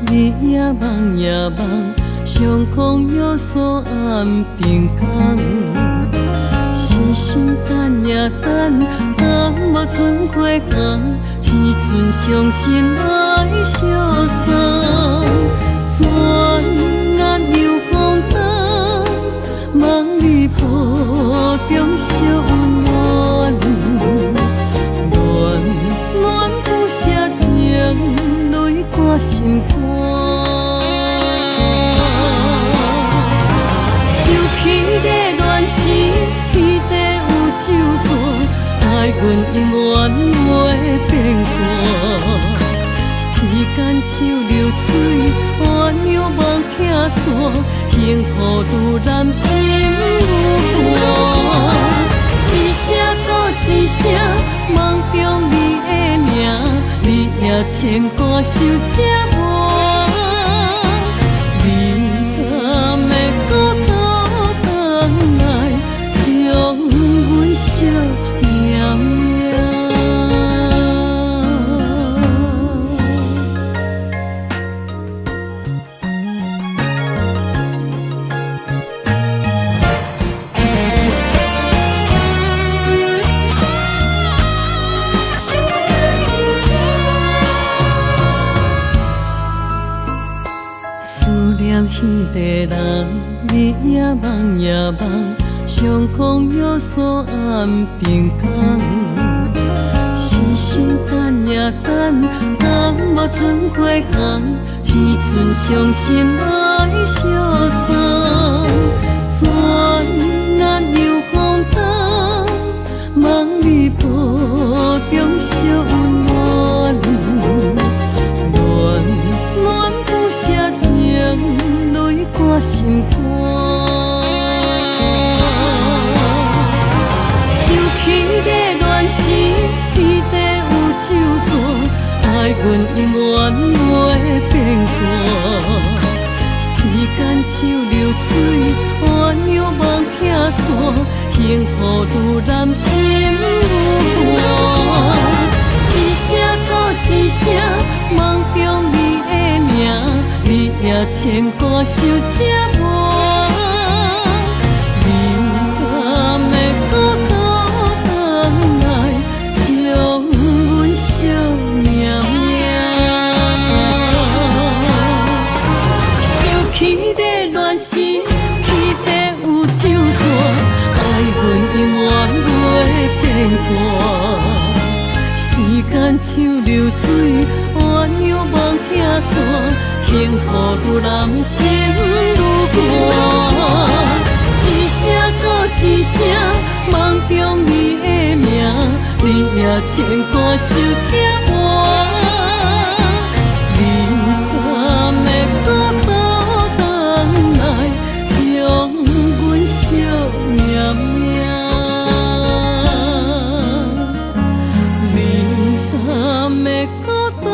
日夜梦夜梦，上空有山暗平空。痴心等呀等，等无春花红，痴春伤心来相送。转眼又空灯，梦里抱中小温暖，暖暖不舍情。泪挂心肝。阮永远袂变卦。时间像流水，鸳鸯望听线，幸福愈难心愈寒。一声搁一声，梦中你的名，你也牵挂受折磨。你敢会搁倒转来，将阮惜命命？彼个人，日夜梦夜梦，相逢约束暗平港。痴心等也等，等无准花红，只剩伤心来相送。转难又空等，望你保重惜温暖，暖暖不舍情。泪挂心肝，想起的乱时，天地有咒詛，爱阮永远袂变卦。时间像流水，鸳鸯望听线，幸福愈难心愈寒。一声搁一声，梦中你的名。你也牵挂受折磨，你敢会搁倒转来，将阮惜命命？想起的乱时，天地有咒詛，爱阮永远袂变卦。时间像流水，鸳鸯望听线。幸福愈难心愈寒，一声搁一声，梦中你的名，你也牵挂受折磨。你敢会搁倒转来，将阮惜命命？你敢会搁倒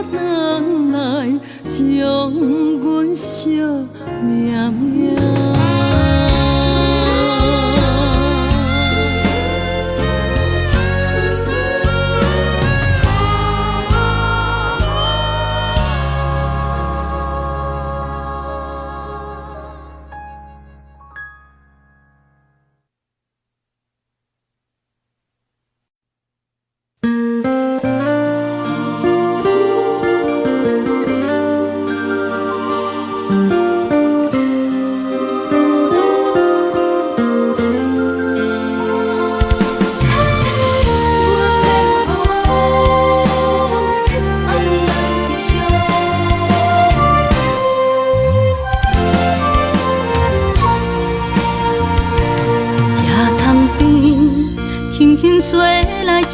转来？将阮惜命命。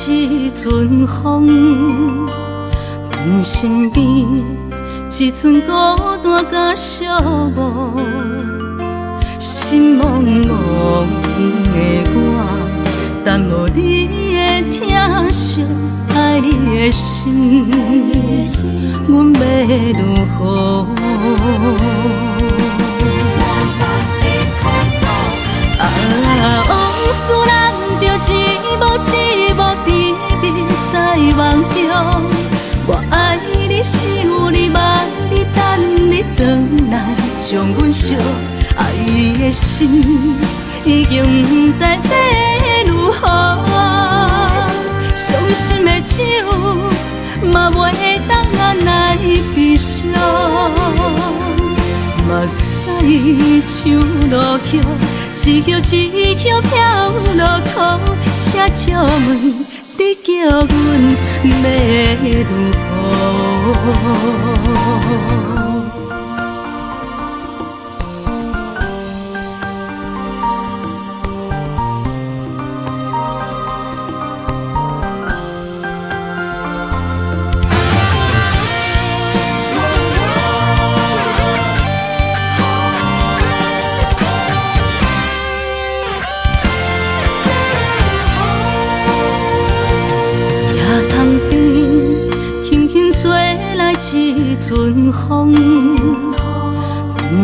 一阵风，阮身边一寸孤单甲寂寞，心茫茫的我，等无你的疼惜，爱你的心，阮要如何？往事咱着一幕一幕甜蜜在梦中，我爱你想你望你等你回来，将阮惜爱你的心已经不知要如何，伤心的手嘛袂当按来悲伤，目屎像落雨。一叶一叶飘落雨，请借问你叫阮要如何？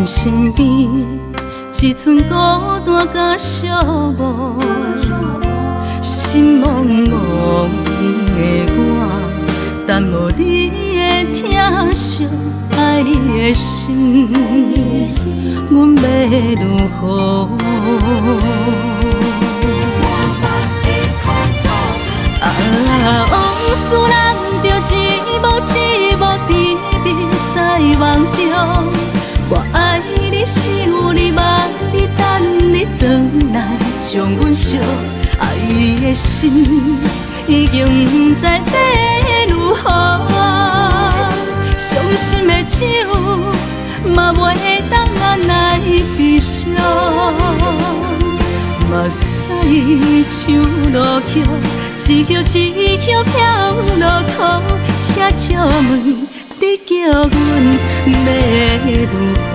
阮身边一寸孤单甲寂寞，心茫茫的我，等无你的疼惜，爱你的心，阮要如何？往事难着一幕一幕甜蜜在梦中，我爱你想你望你等你回来，将阮惜爱的心已经不知要如何，伤心的手嘛袂当按来悲伤，目屎像落叶。一叶一叶飘落雨，车借问你叫阮要如何？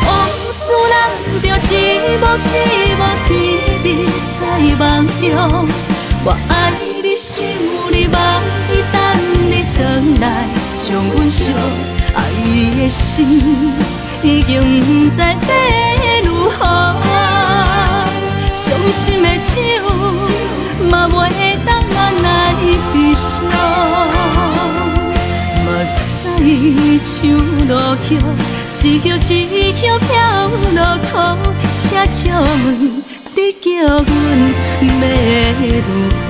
往事难着一幕一幕甜蜜在梦中，我爱你想你望你等你回来，将阮惜爱的心已经不知要如何，伤心的手嘛袂当按来悲伤，目屎像落叶，一叶一叶飘落雨，车借问你叫阮要如何？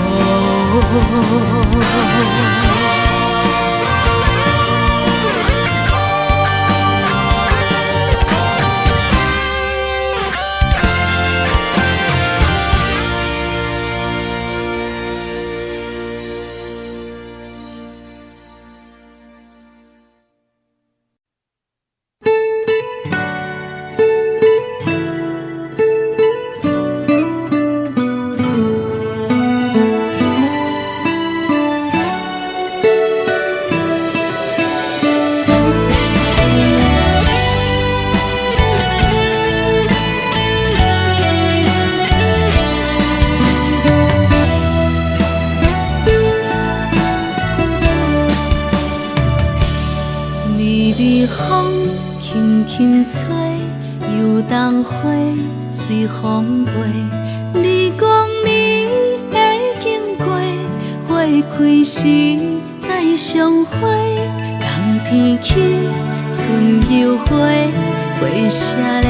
随风飞，你讲你会经过，花开时再相会。冬天起，春又花，花谢了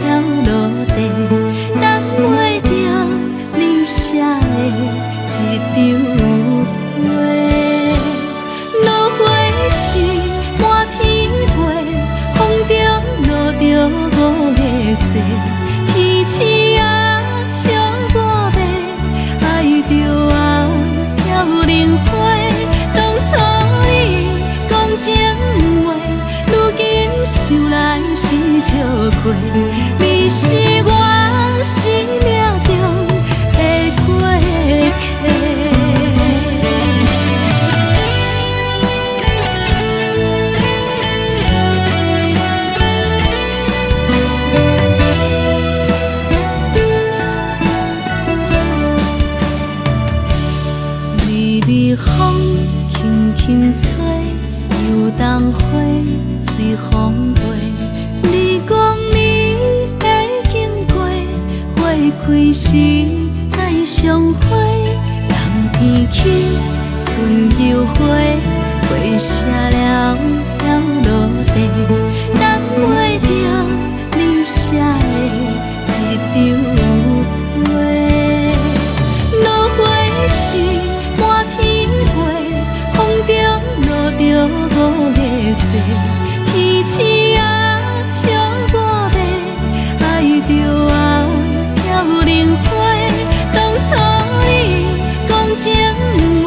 要落地，等袂着你写的一张画。落花时满天飞，风中落着五个色。天星啊，笑我迷，爱着啊，飘零花。当初你讲情话，如今想来是笑过。你是我生命中的过客。风轻轻吹，又冬花随风飞。你讲你会经过，花开时再相会。冬天起，春又花，花谢了要落地，等袂着你写的一张画。落花时满天落着五个色，天星啊，笑我迷，爱着啊，飘零花。当初你讲情话，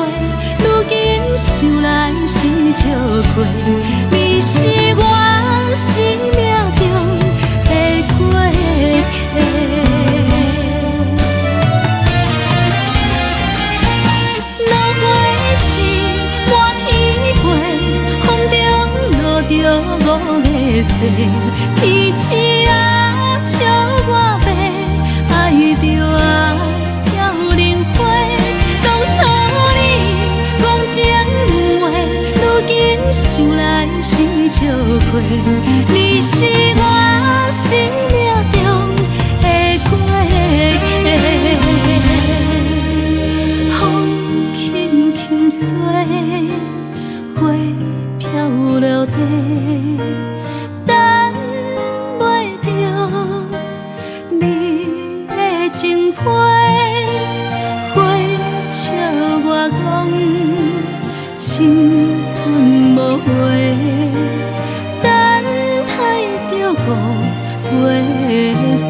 如今想来是笑过。你是我生命中的过客。着五个色，天星啊，笑我迷，爱着啊，飘零花。当初你讲情话，想来是笑过，你是我生命中的过客。风轻轻吹，花飘落地，等袂着你的情批。花笑我讲，青春无悔，等待着五月雪。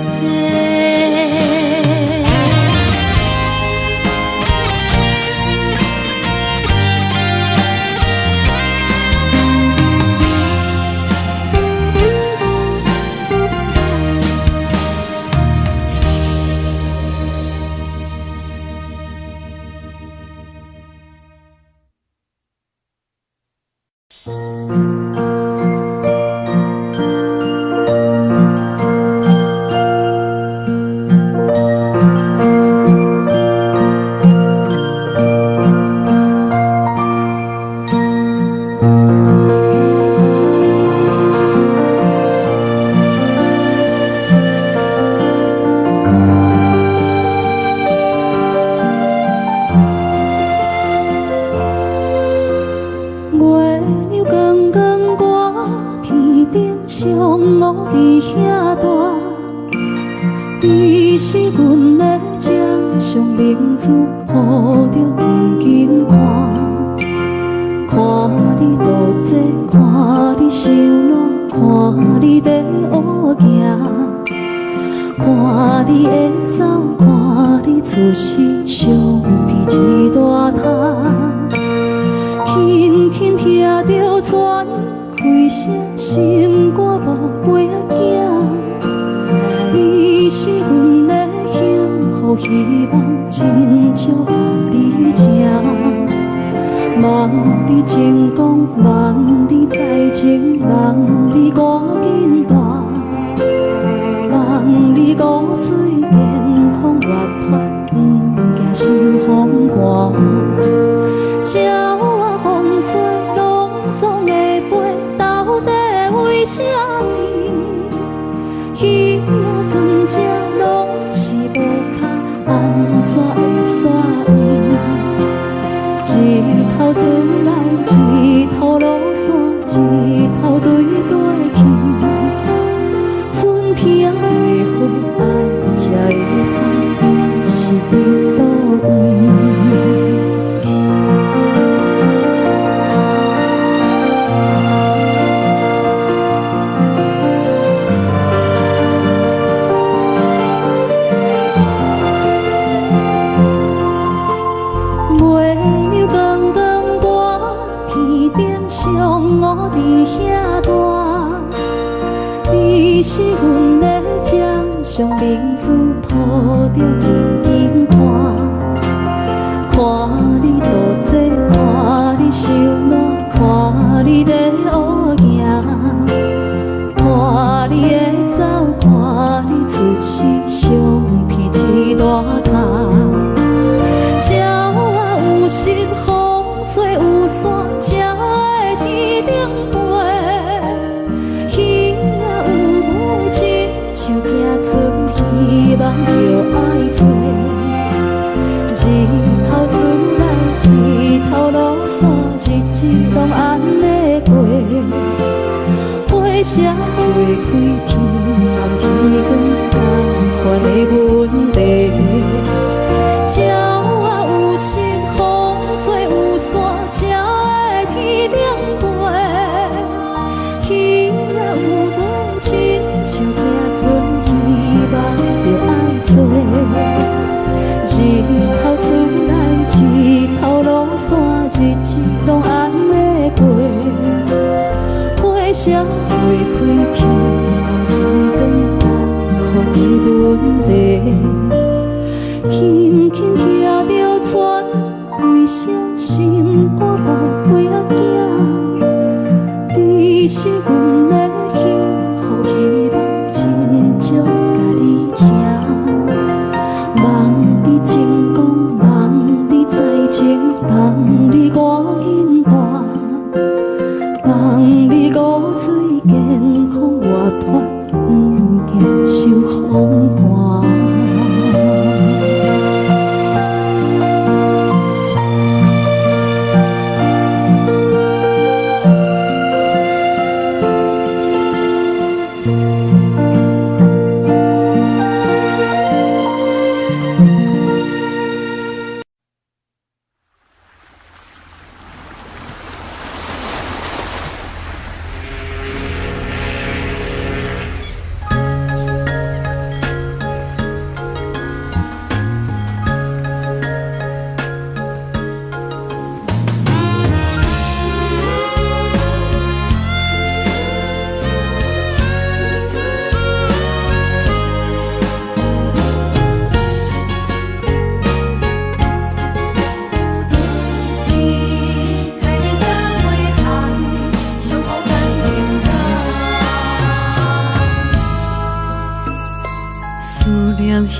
你是阮的掌上明珠，抱着紧紧看，看你独坐，看你受难，看你在乌行，看你会走，看你出世，相披一大摊，轻轻听着船开声，心肝无飞仔行。你是阮的幸福希望，真少甲你情。望你成功，望你再情，望你赶紧大，望你骨髓健康活泼，不惊受风寒。鸟仔风吹，拢总会飞，到底为什么？鱼仔船只拢是无脚，安怎会煞伊？一头自来，一头落山，一头对对去。春天的花爱吃的香，伊是伫倒位？我伫遐大，你是阮的掌上明珠，抱着紧紧看，看你独坐，看你受难，看你在乌行，看你会走，看你出世，相披一大摊。鸟仔有心，风吹有伞，才会天顶飞。鱼仔有母亲，像行船，希望着爱做。日头出来，日头落山，日子拢安尼过。花车花开，天暗天光，同款的问题。鸟仔有心，风吹有伞，才会天顶飞。鱼仔有母亲，像行船，希望着爱做。日头出来，日头落山，日子拢安尼过。花车花开，天暗天光，同款的问题。轻轻听着船开声，心肝无飞仔行。你是阮的幸福希望，真少甲你请。望你成功，望你再情，望你赶紧大，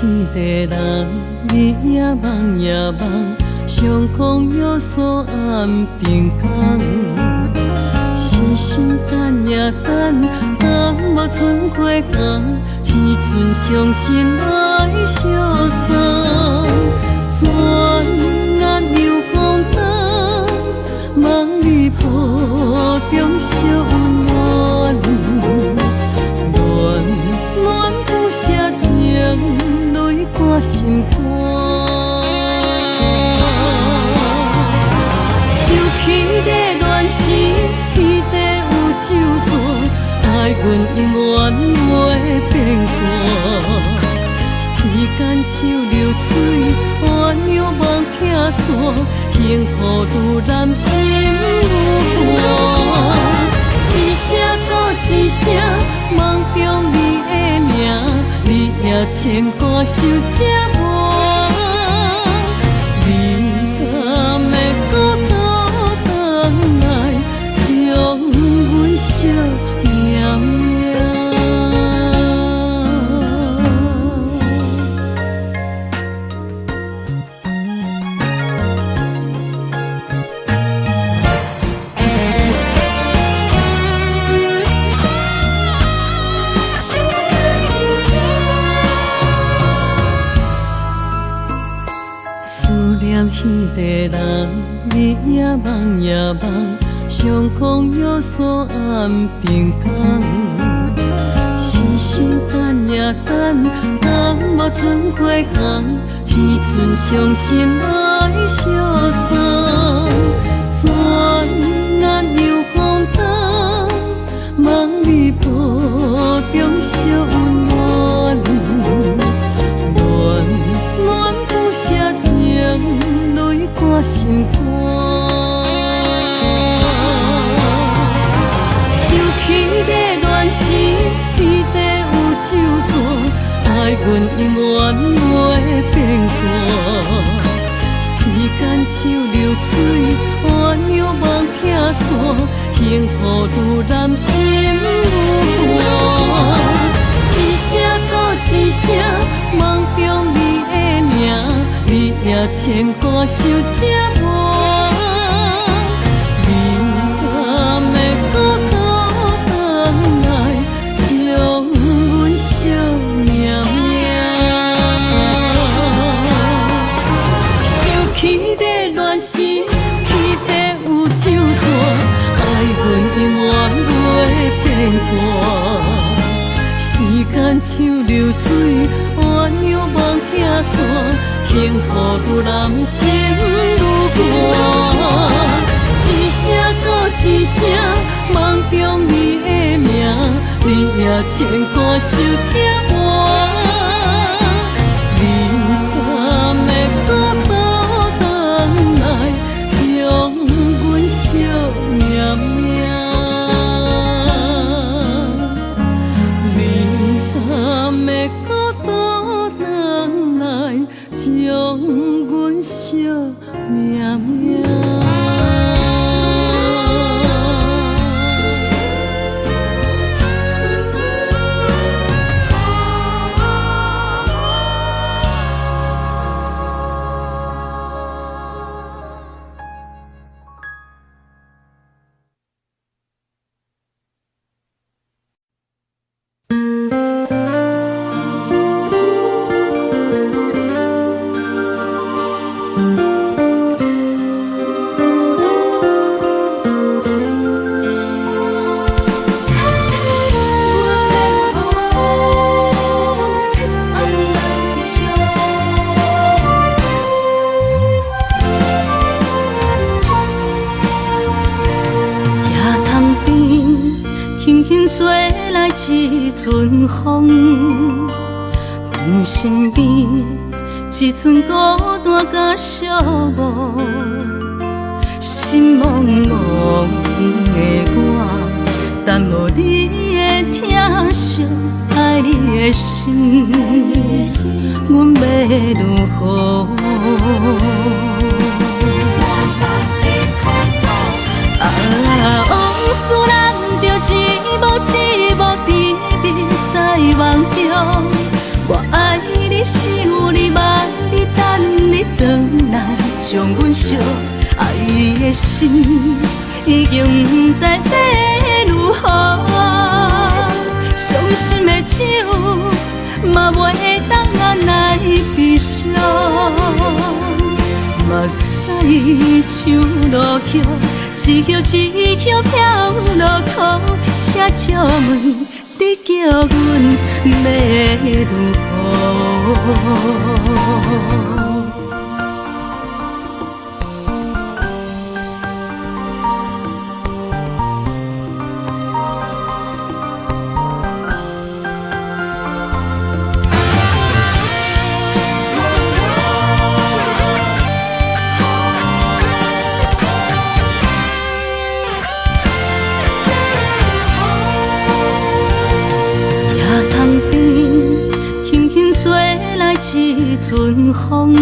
迄个人，日夜梦夜梦，上空约束暗平空。痴心等呀等，等无船过航，只剩伤心来相送。转眼又空灯，梦里抱中惜温暖，暖暖不舍情，泪挂心肝。想起的恋时，天地有咒詛，爱阮永远袂变卦。时间像流水，鸳鸯望听线，幸福愈难心愈寒。一声搁一声，梦中你的名，你也牵挂受折磨。你敢会搁倒转来，将阮惜念念？迄个人，日夜梦夜梦，上空约束暗平空。痴心等呀等，等无船过航，只剩伤心来相送。转眼又空灯，梦里抱中惜温暖，暖暖不舍情，泪挂心肝。想起的恋时，天地有咒詛，爱阮永远袂变卦。时间像流水，鸳鸯望听线，幸福愈难心愈寒。一声搁一声，梦中你的名，你也牵挂受折磨。你敢会搁倒转来，将阮惜念念？想起的恋时，天地有咒詛，爱阮永远袂变卦。时间像流水，鸳鸯望听线，幸福愈难心愈寒。一声搁一声，梦中你的名，你也牵挂受折磨。你敢会搁倒转来，将阮惜念念？会搁倒转来，将阮惜念念？一阵风，阮身边一寸孤单甲寂寞，心茫茫的我，等无你的疼惜，爱你的心，阮要如何？往事难着一幕一幕甜蜜在梦中，我爱你是的心已经不知要如何，伤心的酒嘛袂当按来悲伤，目屎像落叶，一叶一叶飘落雨，车借问你叫阮要如何？一阵风，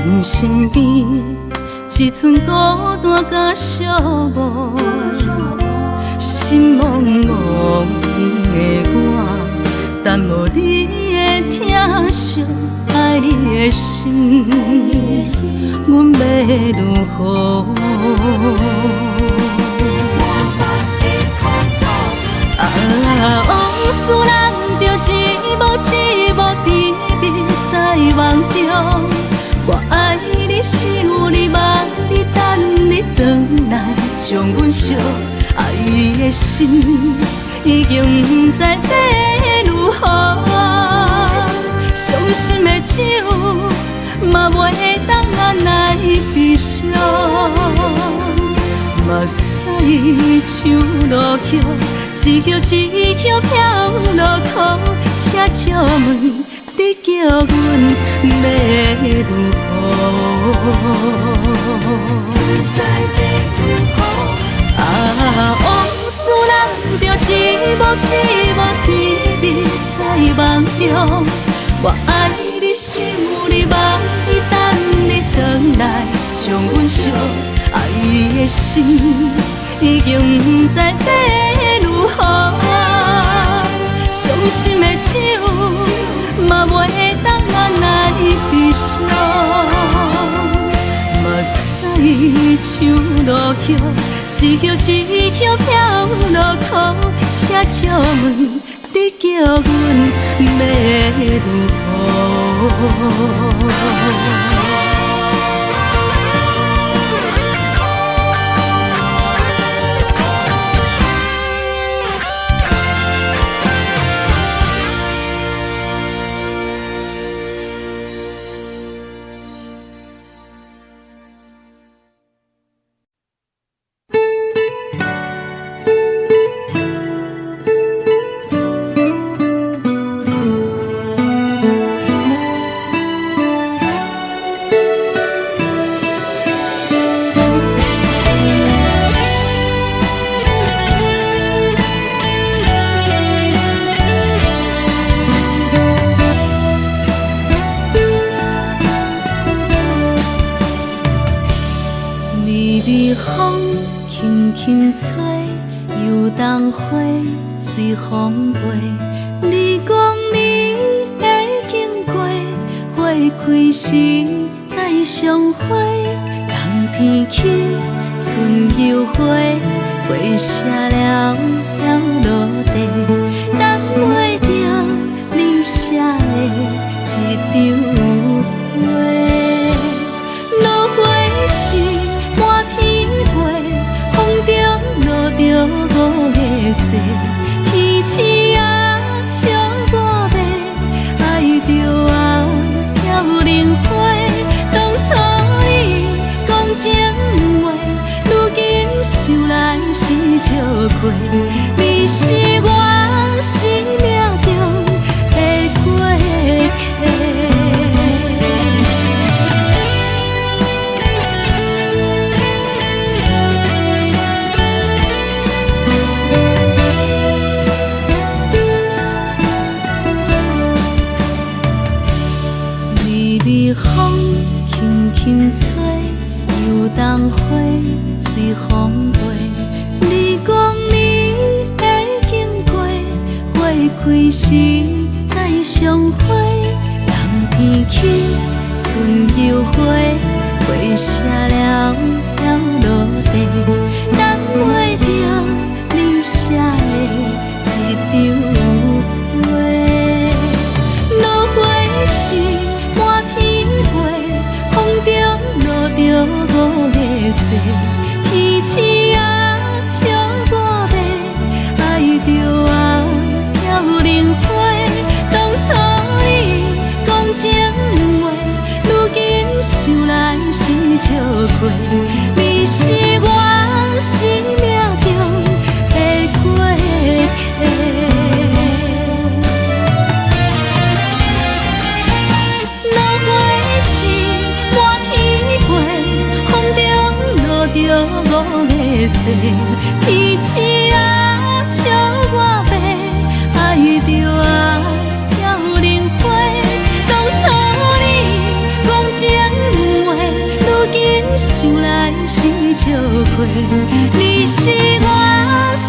阮身边一寸孤单甲寂寞，心茫茫的我，等无你的疼惜，爱你的心，阮要如何？往事人着一幕一幕甜蜜在梦中，我爱你是有你望你等你回来，将阮惜爱的心已经不知要如何，伤心的酒嘛袂当按来悲伤，目屎像落叶，一叶一叶飘落雨，车借问你叫阮要如何？往事人着一幕一幕甜蜜在梦中，我爱你是有你望你等你回来，将阮惜爱的心已经不知要如何，伤心的酒嘛袂当按来悲伤，目屎像落叶，一叶一叶飘落雨，车借问你叫阮要如何？随风飞，你讲你会经过，花开时再相会。冬天起，春又回，花谢了了落地，等袂着你写的一张画。落花时满天飞，风中落着五个色。天星啊，笑我迷，爱着啊，飘零花。当初你讲情话，如今想来是笑亏。你是我生命中的过客。风轻轻吹，游动花随风飞。你讲你会经过，花开时再相会。冬天起，春又回，花谢了要落地，等袂着你写的一张话。落花是满天飞，风中落着五个色，天星啊笑我白，爱着啊飘零花。当初你讲情话，如今想来是笑过，你是我生命中的过客。落花是满天飞，风中落着五个色，天星啊笑我白，爱着啊飘零花。当初你讲情话，如今想来是笑过，你是我心